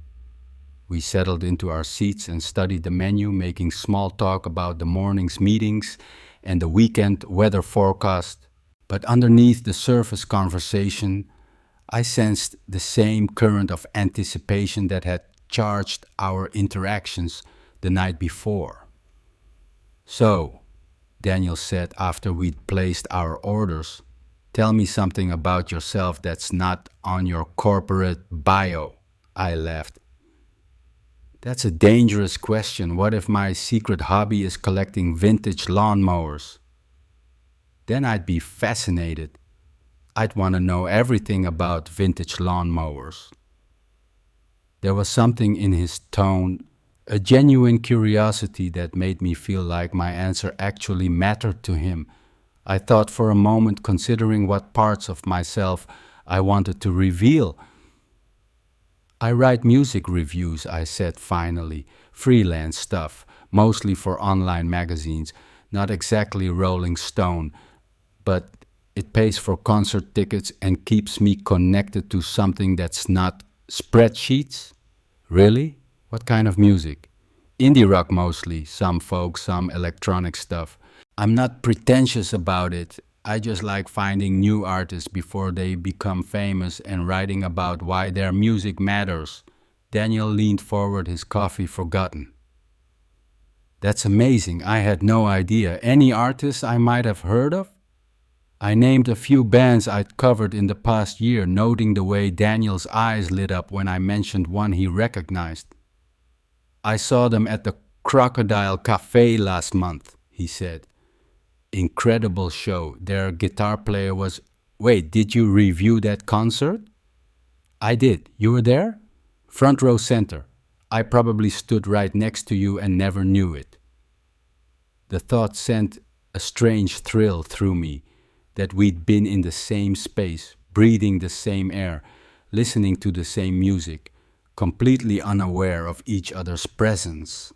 We settled into our seats and studied the menu, making small talk about the morning's meetings and the weekend weather forecast. But underneath the surface conversation, I sensed the same current of anticipation that had charged our interactions the night before. So, Daniel said after we'd placed our orders, tell me something about yourself that's not on your corporate bio. I laughed. That's a dangerous question. What if my secret hobby is collecting vintage lawnmowers? then I'd be fascinated. I'd want to know everything about vintage lawnmowers. There was something in his tone, a genuine curiosity that made me feel like my answer actually mattered to him. I thought for a moment, considering what parts of myself I wanted to reveal. I write music reviews, I said finally, freelance stuff, mostly for online magazines, not exactly Rolling Stone, but it pays for concert tickets and keeps me connected to something that's not spreadsheets. Really? What kind of music? Indie rock mostly, some folk, some electronic stuff. I'm not pretentious about it. I just like finding new artists before they become famous and writing about why their music matters. Daniel leaned forward, his coffee forgotten. That's amazing. I had no idea. Any artists I might have heard of? I named a few bands I'd covered in the past year, noting the way Daniel's eyes lit up when I mentioned one he recognized. I saw them at the Crocodile Cafe last month, he said. Incredible show. Their guitar player was... Wait, did you review that concert? I did. You were there? Front row center. I probably stood right next to you and never knew it. The thought sent a strange thrill through me that we'd been in the same space, breathing the same air, listening to the same music, completely unaware of each other's presence.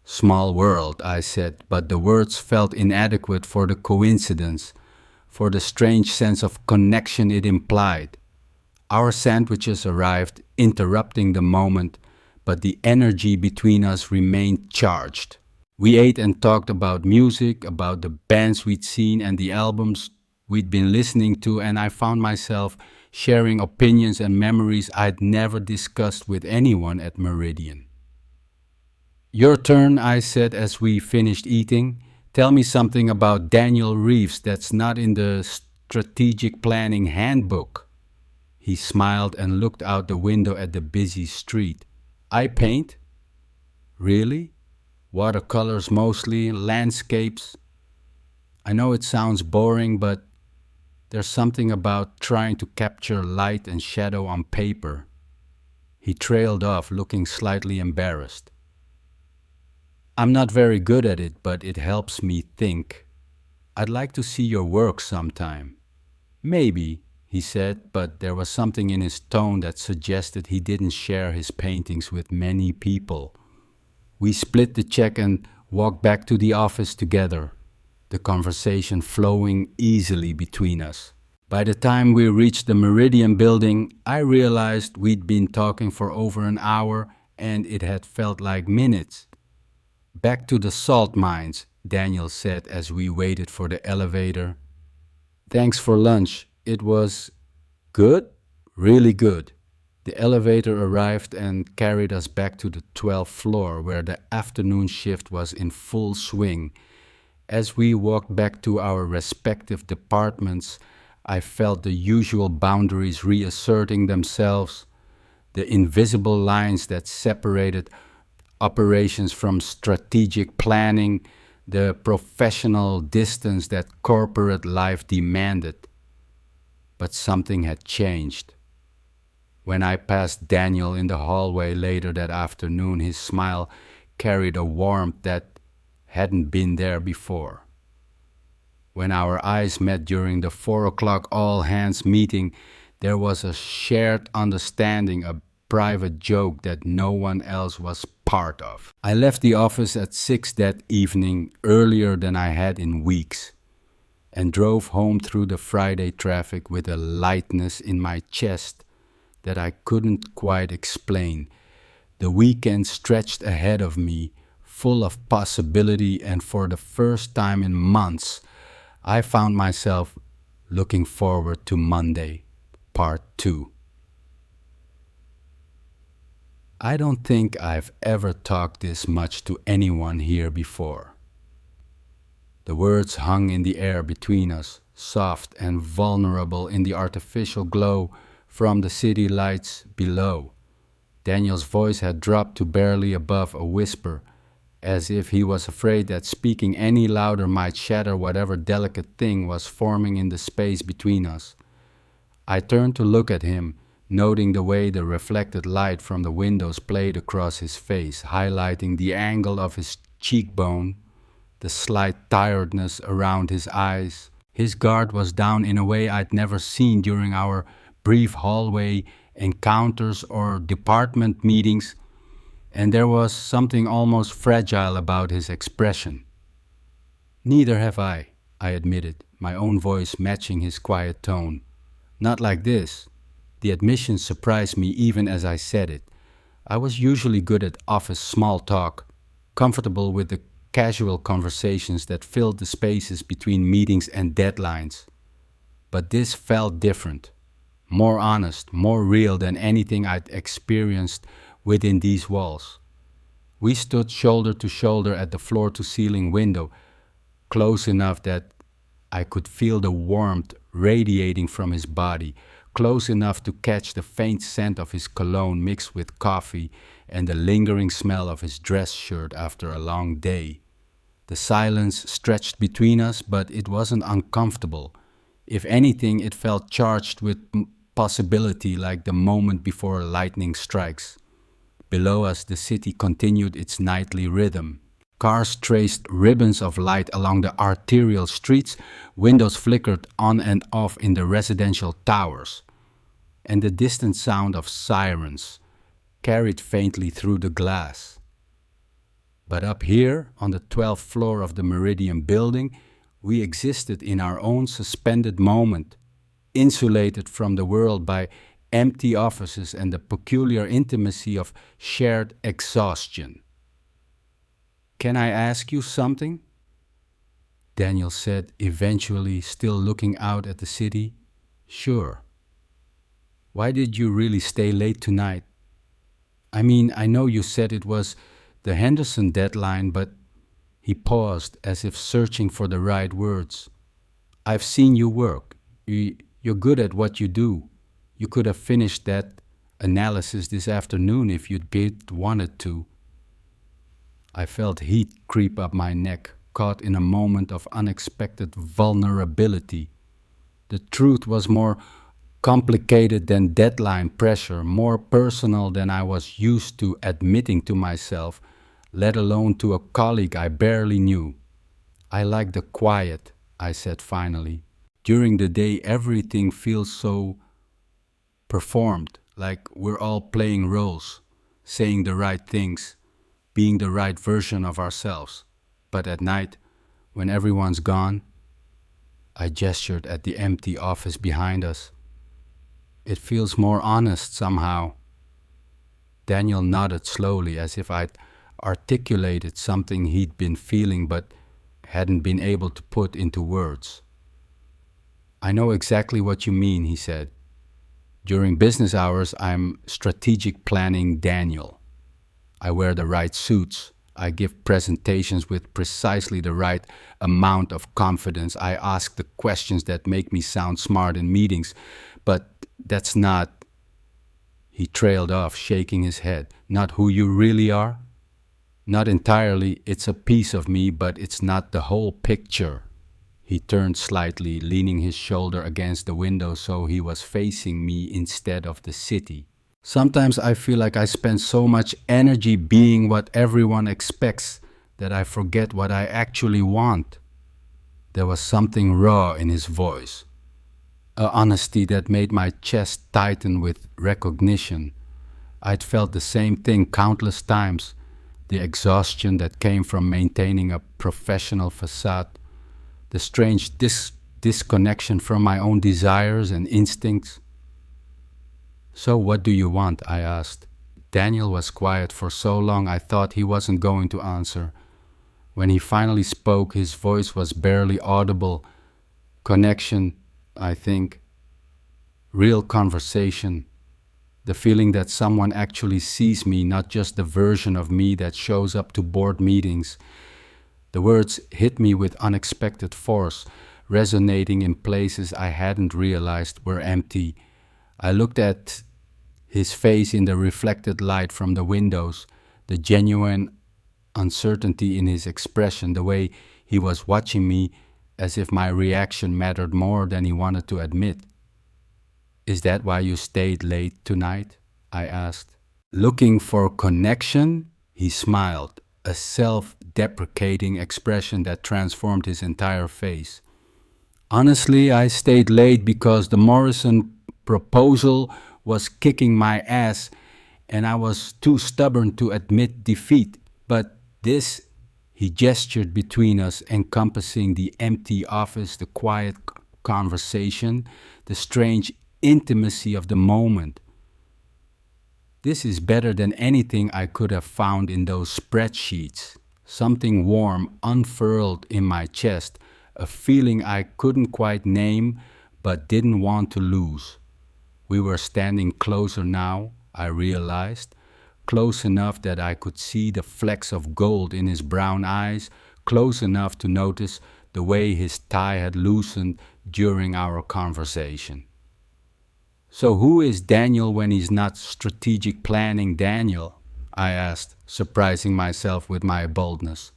Small world, I said, but the words felt inadequate for the coincidence, for the strange sense of connection it implied. Our sandwiches arrived, interrupting the moment, but the energy between us remained charged. We ate and talked about music, about the bands we'd seen and the albums we'd been listening to, and I found myself sharing opinions and memories I'd never discussed with anyone at Meridian. Your turn, I said as we finished eating. Tell me something about Daniel Reeves that's not in the strategic planning handbook. He smiled and looked out the window at the busy street. I paint. Really? Watercolors mostly, landscapes. I know it sounds boring, but there's something about trying to capture light and shadow on paper. He trailed off, looking slightly embarrassed. I'm not very good at it, but it helps me think. I'd like to see your work sometime. Maybe, he said, but there was something in his tone that suggested he didn't share his paintings with many people. We split the check and walked back to the office together, the conversation flowing easily between us. By the time we reached the Meridian building, I realized we'd been talking for over an hour and it had felt like minutes. Back to the salt mines, Daniel said as we waited for the elevator. Thanks for lunch. It was good, really good. The elevator arrived and carried us back to the 12th floor where the afternoon shift was in full swing. As we walked back to our respective departments, I felt the usual boundaries reasserting themselves, the invisible lines that separated operations from strategic planning, the professional distance that corporate life demanded. But something had changed. When I passed Daniel in the hallway later that afternoon, his smile carried a warmth that hadn't been there before. When our eyes met during the 4 o'clock all-hands meeting, there was a shared understanding, a private joke that no one else was part of. I left the office at 6 that evening, earlier than I had in weeks, and drove home through the Friday traffic with a lightness in my chest that I couldn't quite explain. The weekend stretched ahead of me, full of possibility, and for the first time in months, I found myself looking forward to Monday, part 2. I don't think I've ever talked this much to anyone here before. The words hung in the air between us, soft and vulnerable in the artificial glow from the city lights below. Daniel's voice had dropped to barely above a whisper, as if he was afraid that speaking any louder might shatter whatever delicate thing was forming in the space between us. I turned to look at him, noting the way the reflected light from the windows played across his face, highlighting the angle of his cheekbone, the slight tiredness around his eyes. His guard was down in a way I'd never seen during our brief hallway encounters or department meetings, and there was something almost fragile about his expression. "Neither have I admitted, my own voice matching his quiet tone. "Not like this." The admission surprised me even as I said it. I was usually good at office small talk, comfortable with the casual conversations that filled the spaces between meetings and deadlines. But this felt different, more honest, more real than anything I'd experienced within these walls. We stood shoulder to shoulder at the floor-to-ceiling window, close enough that I could feel the warmth radiating from his body, close enough to catch the faint scent of his cologne mixed with coffee and the lingering smell of his dress shirt after a long day. The silence stretched between us, but it wasn't uncomfortable. If anything, it felt charged with possibility, like the moment before lightning strikes. Below us, the city continued its nightly rhythm. Cars traced ribbons of light along the arterial streets, windows flickered on and off in the residential towers, and the distant sound of sirens carried faintly through the glass. But up here, on the 12th floor of the Meridian building, we existed in our own suspended moment, insulated from the world by empty offices and the peculiar intimacy of shared exhaustion. "Can I ask you something?" Daniel said, eventually, still looking out at the city. "Sure." "Why did you really stay late tonight? I mean, I know you said it was the Henderson deadline, but..." He paused, as if searching for the right words. "I've seen you work. You're good at what you do. You could have finished that analysis this afternoon if you'd wanted to." I felt heat creep up my neck, caught in a moment of unexpected vulnerability. The truth was more complicated than deadline pressure, more personal than I was used to admitting to myself, let alone to a colleague I barely knew. "I like the quiet," I said finally. "During the day, everything feels so performed, like we're all playing roles, saying the right things, being the right version of ourselves. But at night, when everyone's gone..." I gestured at the empty office behind us. "It feels more honest somehow." Daniel nodded slowly, as if I'd articulated something he'd been feeling but hadn't been able to put into words. "I know exactly what you mean," he said. "During business hours, I'm strategic planning Daniel. I wear the right suits. I give presentations with precisely the right amount of confidence. I ask the questions that make me sound smart in meetings. But that's not..." He trailed off, shaking his head. "Not who you really are?" "Not entirely. It's a piece of me, but it's not the whole picture." He turned slightly, leaning his shoulder against the window so he was facing me instead of the city. "Sometimes I feel like I spend so much energy being what everyone expects that I forget what I actually want." There was something raw in his voice, a honesty that made my chest tighten with recognition. I'd felt the same thing countless times, the exhaustion that came from maintaining a professional facade, the strange disconnection from my own desires and instincts. "So what do you want?" I asked. Daniel was quiet for so long I thought he wasn't going to answer. When he finally spoke, his voice was barely audible. "Connection, I think. Real conversation. The feeling that someone actually sees me, not just the version of me that shows up to board meetings." The words hit me with unexpected force, resonating in places I hadn't realized were empty. I looked at his face in the reflected light from the windows, the genuine uncertainty in his expression, the way he was watching me as if my reaction mattered more than he wanted to admit. "Is that why you stayed late tonight?" I asked. Looking for connection, he smiled, a self-deprecating expression that transformed his entire face. "Honestly, I stayed late because the Morrison proposal was kicking my ass and I was too stubborn to admit defeat. But this," he gestured between us, encompassing the empty office, the quiet conversation, the strange intimacy of the moment. "This is better than anything I could have found in those spreadsheets." Something warm unfurled in my chest, a feeling I couldn't quite name but didn't want to lose. We were standing closer now, I realized, close enough that I could see the flecks of gold in his brown eyes, close enough to notice the way his tie had loosened during our conversation. "So who is Daniel when he's not strategic planning Daniel?" I asked, surprising myself with my boldness.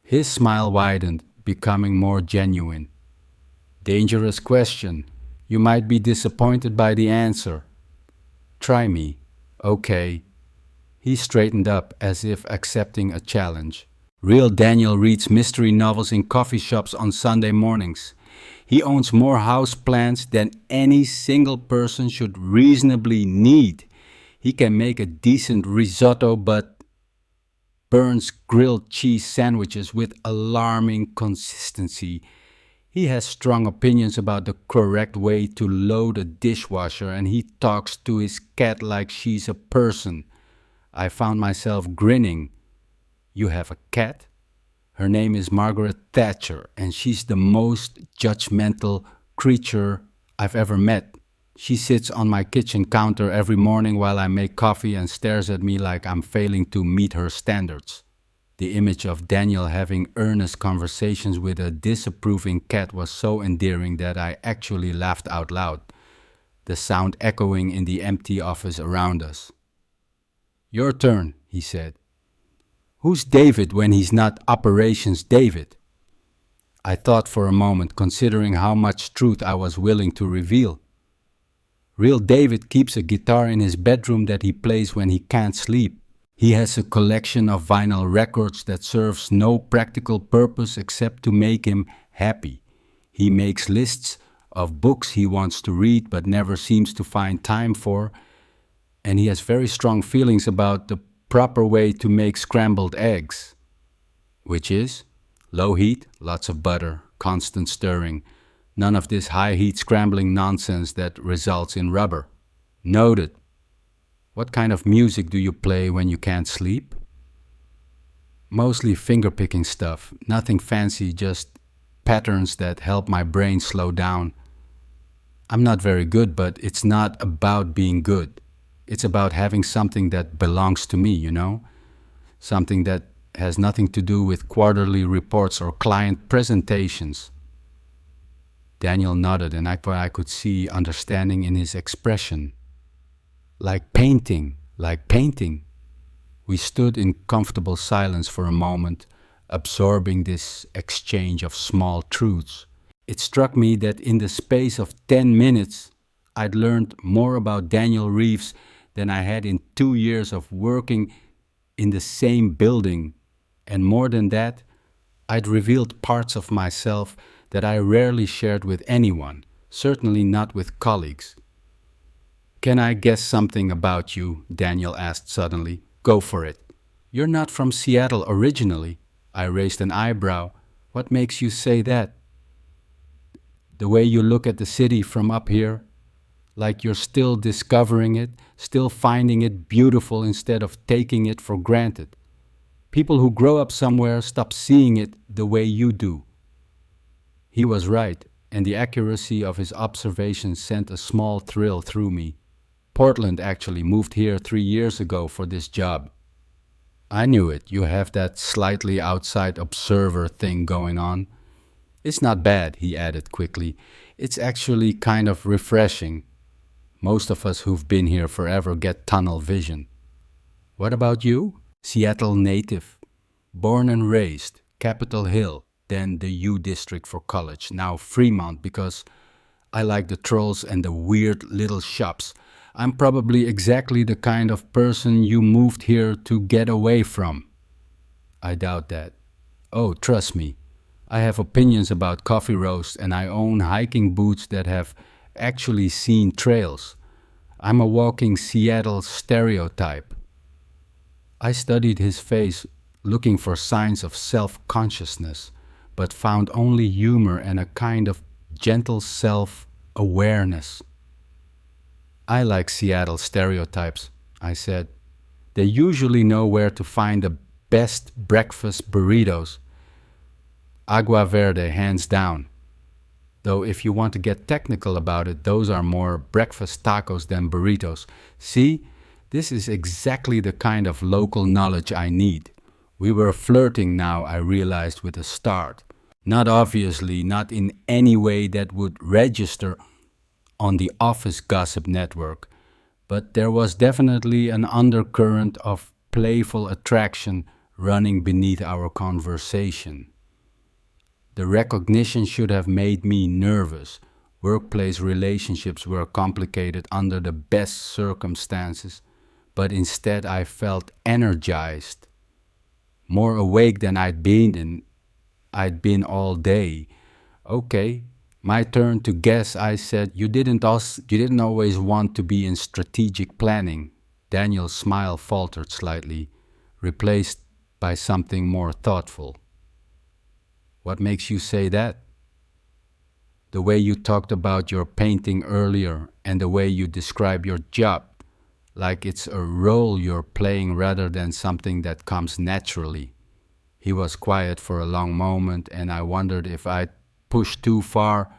His smile widened, becoming more genuine. "Dangerous question. You might be disappointed by the answer. Try me." "Okay." He straightened up as if accepting a challenge. "Real Daniel reads mystery novels in coffee shops on Sunday mornings. He owns more houseplants than any single person should reasonably need. He can make a decent risotto but burns grilled cheese sandwiches with alarming consistency. He has strong opinions about the correct way to load a dishwasher, and he talks to his cat like she's a person." I found myself grinning. "You have a cat?" "Her name is Margaret Thatcher, and she's the most judgmental creature I've ever met. She sits on my kitchen counter every morning while I make coffee and stares at me like I'm failing to meet her standards." The image of Daniel having earnest conversations with a disapproving cat was so endearing that I actually laughed out loud, the sound echoing in the empty office around us. "Your turn," he said. "Who's David when he's not Operations David?" I thought for a moment, considering how much truth I was willing to reveal. "Real David keeps a guitar in his bedroom that he plays when he can't sleep. He has a collection of vinyl records that serves no practical purpose except to make him happy. He makes lists of books he wants to read but never seems to find time for, and he has very strong feelings about the proper way to make scrambled eggs." "Which is?" "Low heat, lots of butter, constant stirring. None of this high heat scrambling nonsense that results in rubber." "Noted." "What kind of music do you play when you can't sleep?" "Mostly finger-picking stuff, nothing fancy, just patterns that help my brain slow down. I'm not very good, but it's not about being good. It's about having something that belongs to me, you know? Something that has nothing to do with quarterly reports or client presentations." Daniel nodded, and I could see understanding in his expression. Like painting, like painting." We stood in comfortable silence for a moment, absorbing this exchange of small truths. It struck me that in the space of 10 minutes, I'd learned more about Daniel Reeves than I had in 2 years of working in the same building. And more than that, I'd revealed parts of myself that I rarely shared with anyone, certainly not with colleagues. "Can I guess something about you?" Daniel asked suddenly. "Go for it." "You're not from Seattle originally." I raised an eyebrow. "What makes you say that?" "The way you look at the city from up here, like you're still discovering it, still finding it beautiful instead of taking it for granted. People who grow up somewhere stop seeing it the way you do." He was right, and the accuracy of his observation sent a small thrill through me. Portland actually moved here 3 years ago for this job. "I knew it. You have that slightly outside observer thing going on." "It's not bad," he added quickly. "It's actually kind of refreshing. Most of us who've been here forever get tunnel vision." "What about you?" "Seattle native. Born and raised, Capitol Hill, then the U District for college, now Fremont because I like the trolls and the weird little shops. I'm probably exactly the kind of person you moved here to get away from. I doubt that. Oh, trust me. I have opinions about coffee roast and I own hiking boots that have actually seen trails. I'm a walking Seattle stereotype. I studied his face looking for signs of self consciousness, but found only humor and a kind of gentle self awareness. I like Seattle stereotypes, I said. They usually know where to find the best breakfast burritos. Agua Verde, hands down. Though, if you want to get technical about it, those are more breakfast tacos than burritos. See, this is exactly the kind of local knowledge I need. We were flirting now, I realized, with a start. Not obviously, not in any way that would register on the office gossip network, but there was definitely an undercurrent of playful attraction running beneath our conversation. The recognition should have made me nervous. Workplace relationships were complicated under the best circumstances, but instead I felt energized, more awake than I'd been all day. Okay, my turn to guess, I said. You didn't always want to be in strategic planning. Daniel's smile faltered slightly, replaced by something more thoughtful. What makes you say that? The way you talked about your painting earlier and the way you describe your job, like it's a role you're playing rather than something that comes naturally. He was quiet for a long moment, and I wondered if I'd pushed too far,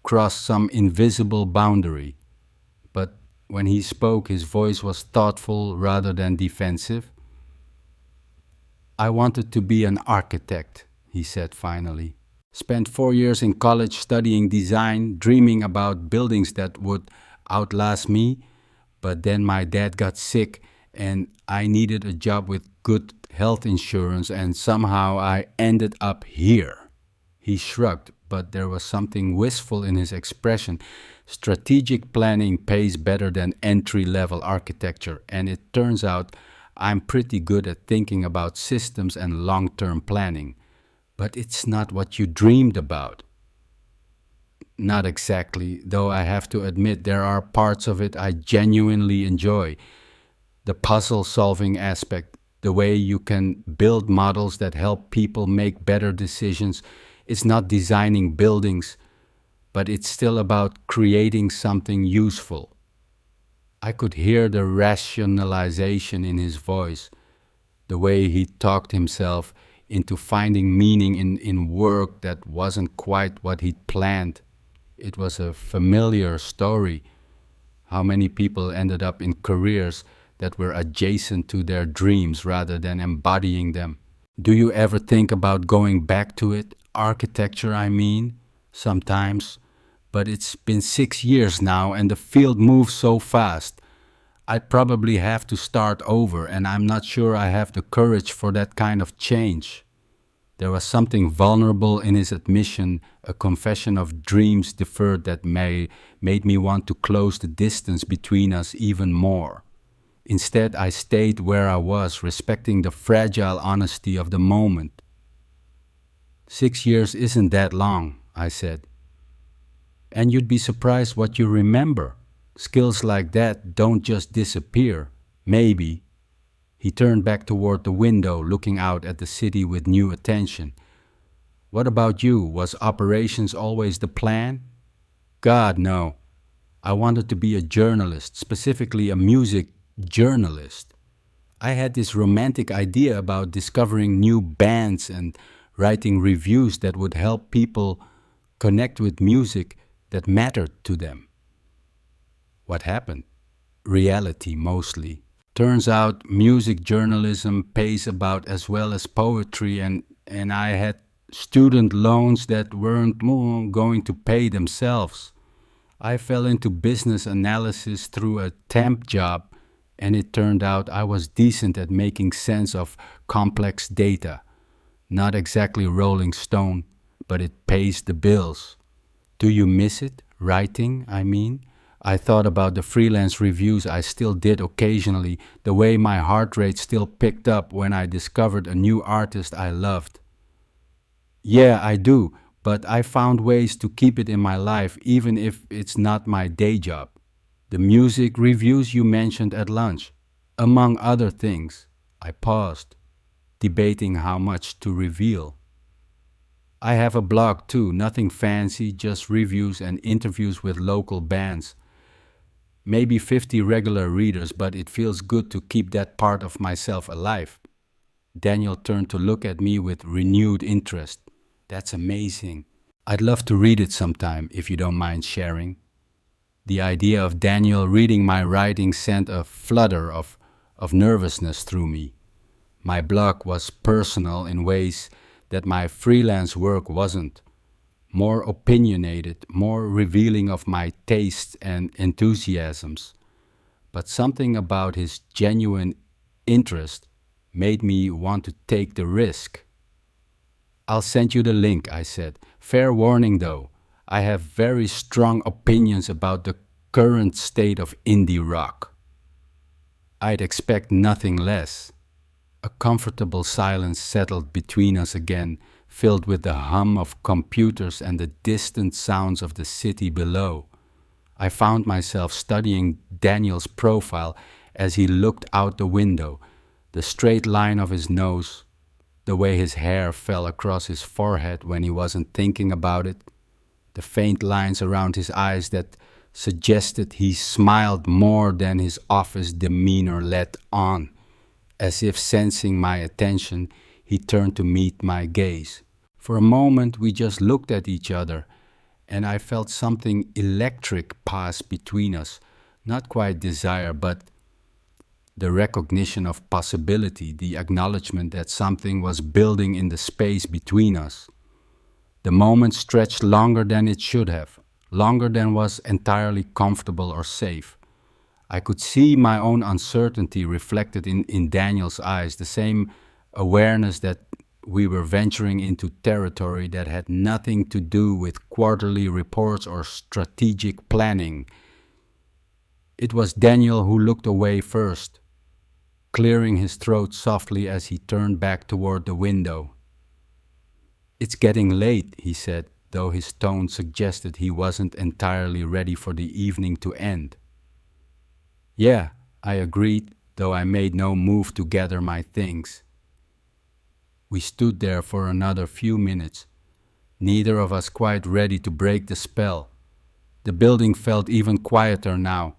crossed some invisible boundary. But when he spoke, his voice was thoughtful rather than defensive. I wanted to be an architect, he said finally. Spent 4 years in college studying design, dreaming about buildings that would outlast me. But then my dad got sick and I needed a job with good health insurance, and somehow I ended up here. He shrugged, but there was something wistful in his expression. Strategic planning pays better than entry-level architecture, and it turns out I'm pretty good at thinking about systems and long-term planning. But it's not what you dreamed about. Not exactly, though I have to admit there are parts of it I genuinely enjoy. The puzzle-solving aspect, the way you can build models that help people make better decisions. It's not designing buildings, but it's still about creating something useful. I could hear the rationalization in his voice, the way he talked himself into finding meaning in work that wasn't quite what he'd planned. It was a familiar story. How many people ended up in careers that were adjacent to their dreams rather than embodying them? Do you ever think about going back to it? Architecture, I mean? Sometimes. But it's been 6 years now and the field moves so fast. I'd probably have to start over, and I'm not sure I have the courage for that kind of change. There was something vulnerable in his admission, a confession of dreams deferred that made me want to close the distance between us even more. Instead, I stayed where I was, respecting the fragile honesty of the moment. 6 years isn't that long, I said. And you'd be surprised what you remember. Skills like that don't just disappear. Maybe. He turned back toward the window, looking out at the city with new attention. What about you? Was operations always the plan? God, no. I wanted to be a journalist, specifically a music journalist. I had this romantic idea about discovering new bands and writing reviews that would help people connect with music that mattered to them. What happened? Reality, mostly. Turns out music journalism pays about as well as poetry, and I had student loans that weren't going to pay themselves. I fell into business analysis through a temp job, and it turned out I was decent at making sense of complex data. Not exactly Rolling Stone, but it pays the bills. Do you miss it? Writing, I mean? I thought about the freelance reviews I still did occasionally, the way my heart rate still picked up when I discovered a new artist I loved. Yeah, I do, but I found ways to keep it in my life even if it's not my day job. The music reviews you mentioned at lunch, among other things. I paused, debating how much to reveal. I have a blog too, nothing fancy, just reviews and interviews with local bands. Maybe 50 regular readers, but it feels good to keep that part of myself alive. Daniel turned to look at me with renewed interest. That's amazing. I'd love to read it sometime, if you don't mind sharing. The idea of Daniel reading my writing sent a flutter of nervousness through me. My blog was personal in ways that my freelance work wasn't. More opinionated, more revealing of my tastes and enthusiasms. But something about his genuine interest made me want to take the risk. I'll send you the link, I said. Fair warning though, I have very strong opinions about the current state of indie rock. I'd expect nothing less. A comfortable silence settled between us again, filled with the hum of computers and the distant sounds of the city below. I found myself studying Daniel's profile as he looked out the window, the straight line of his nose, the way his hair fell across his forehead when he wasn't thinking about it, the faint lines around his eyes that suggested he smiled more than his office demeanor let on. As if sensing my attention, he turned to meet my gaze. For a moment, we just looked at each other, and I felt something electric pass between us. Not quite desire, but the recognition of possibility, the acknowledgement that something was building in the space between us. The moment stretched longer than it should have, longer than was entirely comfortable or safe. I could see my own uncertainty reflected in Daniel's eyes, the same awareness that we were venturing into territory that had nothing to do with quarterly reports or strategic planning. It was Daniel who looked away first, clearing his throat softly as he turned back toward the window. It's getting late, he said, though his tone suggested he wasn't entirely ready for the evening to end. Yeah, I agreed, though I made no move to gather my things. We stood there for another few minutes, neither of us quite ready to break the spell. The building felt even quieter now,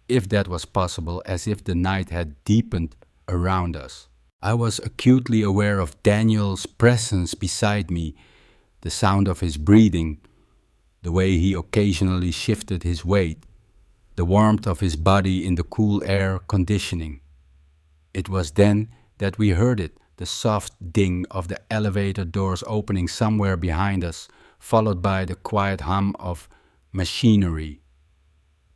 if that was possible, as if the night had deepened around us. I was acutely aware of Daniel's presence beside me, the sound of his breathing, the way he occasionally shifted his weight, the warmth of his body in the cool air conditioning. It was then that we heard it, the soft ding of the elevator doors opening somewhere behind us, followed by the quiet hum of machinery.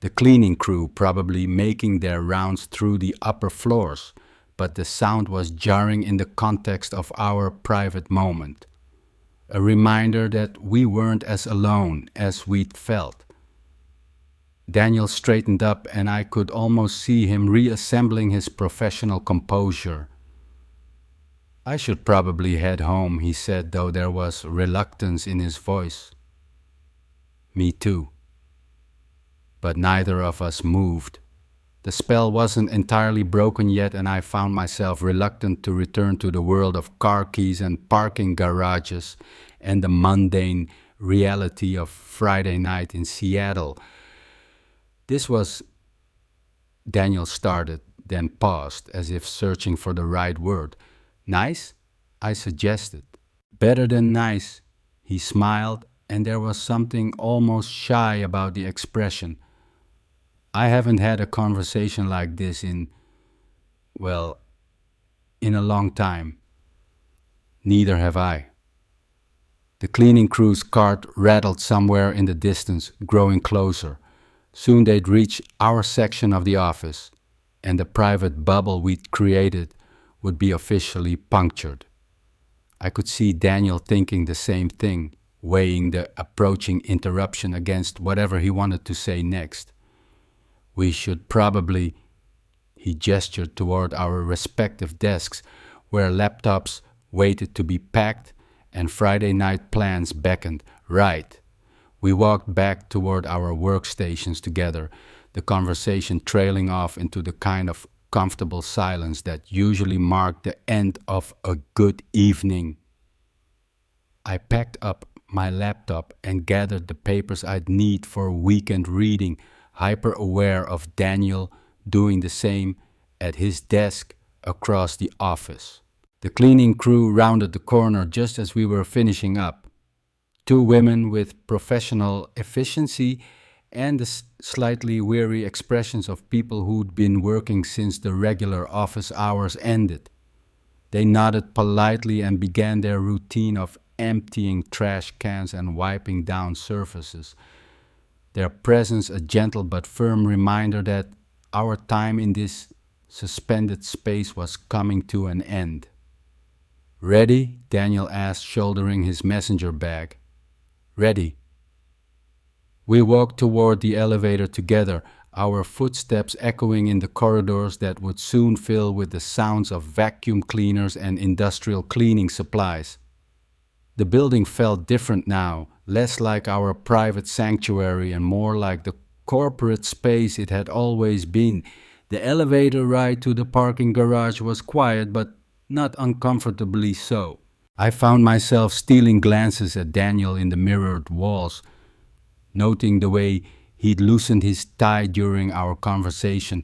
The cleaning crew probably making their rounds through the upper floors, but the sound was jarring in the context of our private moment. A reminder that we weren't as alone as we'd felt. Daniel straightened up and I could almost see him reassembling his professional composure. I should probably head home, he said, though there was reluctance in his voice. Me too. But neither of us moved. The spell wasn't entirely broken yet, and I found myself reluctant to return to the world of car keys and parking garages and the mundane reality of Friday night in Seattle. This was, Daniel started, then paused, as if searching for the right word. Nice? I suggested. Better than nice. He smiled, and there was something almost shy about the expression. I haven't had a conversation like this in a long time. Neither have I. The cleaning crew's cart rattled somewhere in the distance, growing closer. Soon they'd reach our section of the office, and the private bubble we'd created would be officially punctured. I could see Daniel thinking the same thing, weighing the approaching interruption against whatever he wanted to say next. We should probably, he gestured toward our respective desks, where laptops waited to be packed and Friday night plans beckoned. Right. We walked back toward our workstations together, the conversation trailing off into the kind of comfortable silence that usually marked the end of a good evening. I packed up my laptop and gathered the papers I'd need for weekend reading, hyper aware of Daniel doing the same at his desk across the office. The cleaning crew rounded the corner just as we were finishing up. Two women with professional efficiency and the slightly weary expressions of people who'd been working since the regular office hours ended. They nodded politely and began their routine of emptying trash cans and wiping down surfaces. Their presence a gentle but firm reminder that our time in this suspended space was coming to an end. "Ready?" Daniel asked, shouldering his messenger bag. "Ready." We walked toward the elevator together, our footsteps echoing in the corridors that would soon fill with the sounds of vacuum cleaners and industrial cleaning supplies. The building felt different now, less like our private sanctuary and more like the corporate space it had always been. The elevator ride to the parking garage was quiet, but not uncomfortably so. I found myself stealing glances at Daniel in the mirrored walls, noting the way he'd loosened his tie during our conversation,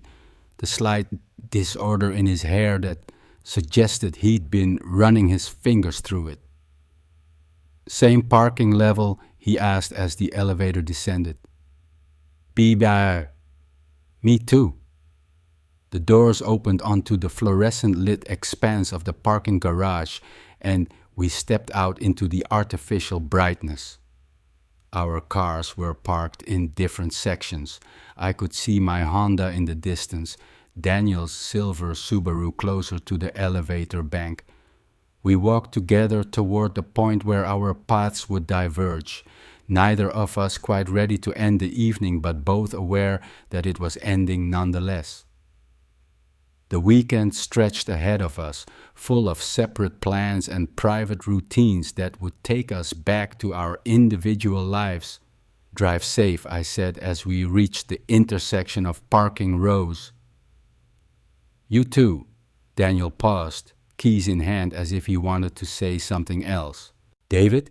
the slight disorder in his hair that suggested he'd been running his fingers through it. "Same parking level?" he asked as the elevator descended. "Be-bye." "Me too." The doors opened onto the fluorescent-lit expanse of the parking garage, and we stepped out into the artificial brightness. Our cars were parked in different sections. I could see my Honda in the distance, Daniel's silver Subaru closer to the elevator bank. We walked together toward the point where our paths would diverge, neither of us quite ready to end the evening, but both aware that it was ending nonetheless. The weekend stretched ahead of us, full of separate plans and private routines that would take us back to our individual lives. "Drive safe," I said as we reached the intersection of parking rows. "You too." Daniel paused, keys in hand as if he wanted to say something else. "David?"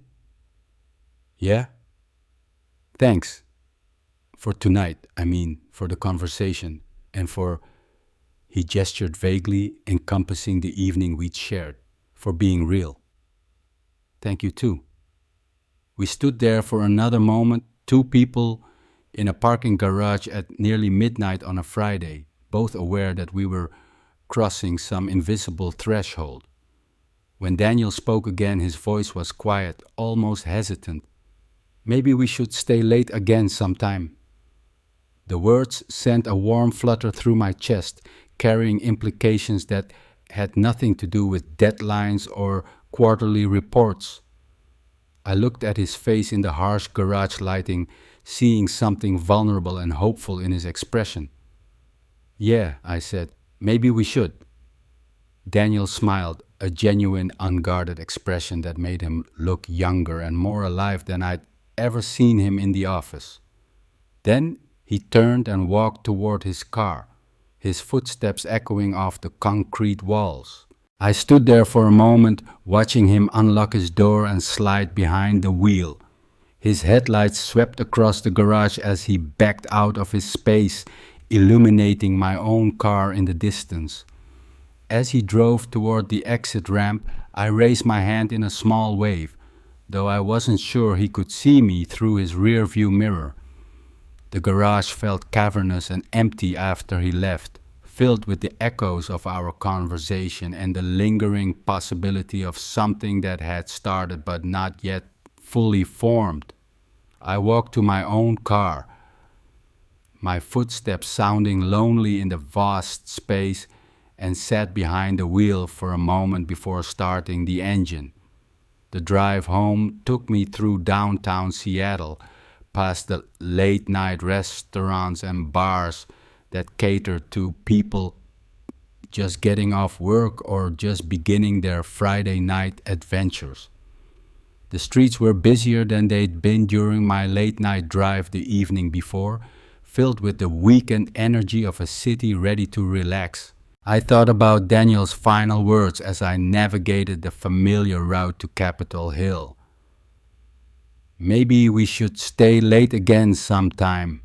"Yeah?" "Thanks. For tonight, for the conversation, and for..." He gestured vaguely, encompassing the evening we'd shared, "for being real." "Thank you too." We stood there for another moment, two people in a parking garage at nearly midnight on a Friday, both aware that we were crossing some invisible threshold. When Daniel spoke again, his voice was quiet, almost hesitant. "Maybe we should stay late again sometime." The words sent a warm flutter through my chest, carrying implications that had nothing to do with deadlines or quarterly reports. I looked at his face in the harsh garage lighting, seeing something vulnerable and hopeful in his expression. "Yeah," I said, "maybe we should." Daniel smiled, a genuine, unguarded expression that made him look younger and more alive than I'd ever seen him in the office. Then he turned and walked toward his car, his footsteps echoing off the concrete walls. I stood there for a moment, watching him unlock his door and slide behind the wheel. His headlights swept across the garage as he backed out of his space, illuminating my own car in the distance. As he drove toward the exit ramp, I raised my hand in a small wave, though I wasn't sure he could see me through his rearview mirror. The garage felt cavernous and empty after he left, filled with the echoes of our conversation and the lingering possibility of something that had started but not yet fully formed. I walked to my own car, my footsteps sounding lonely in the vast space, and sat behind the wheel for a moment before starting the engine. The drive home took me through downtown Seattle, past the late night restaurants and bars that cater to people just getting off work or just beginning their Friday night adventures. The streets were busier than they'd been during my late night drive the evening before, filled with the weekend energy of a city ready to relax. I thought about Daniel's final words as I navigated the familiar route to Capitol Hill. Maybe we should stay late again sometime.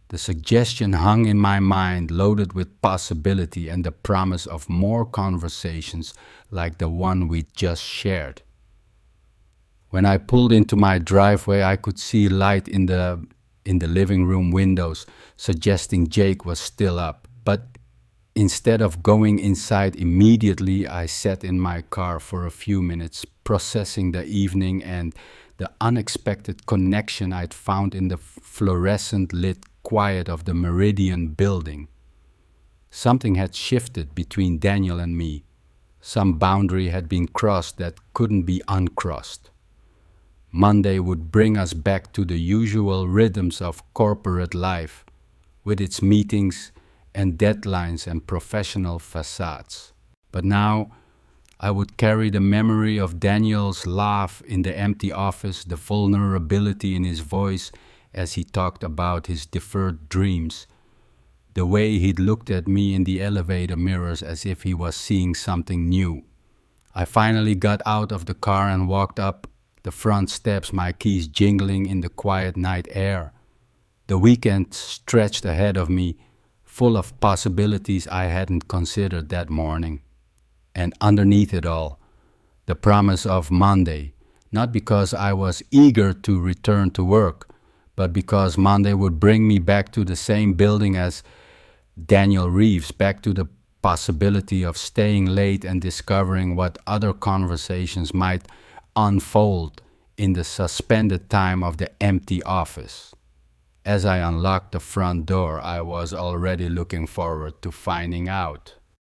The suggestion hung in my mind, loaded with possibility and the promise of more conversations like the one we'd just shared. When I pulled into my driveway, I could see light in the living room windows, suggesting Jake was still up. But instead of going inside immediately, I sat in my car for a few minutes, processing the evening and the unexpected connection I'd found in the fluorescent lit quiet of the Meridian building. Something had shifted between Daniel and me. Some boundary had been crossed that couldn't be uncrossed. Monday would bring us back to the usual rhythms of corporate life, with its meetings and deadlines and professional facades. But now, I would carry the memory of Daniel's laugh in the empty office, the vulnerability in his voice as he talked about his deferred dreams, the way he'd looked at me in the elevator mirrors as if he was seeing something new. I finally got out of the car and walked up the front steps, my keys jingling in the quiet night air. The weekend stretched ahead of me, full of possibilities I hadn't considered that morning. And underneath it all, the promise of Monday, not because I was eager to return to work, but because Monday would bring me back to the same building as Daniel Reeves, back to the possibility of staying late and discovering what other conversations might unfold in the suspended time of the empty office. As I unlocked the front door, I was already looking forward to finding out.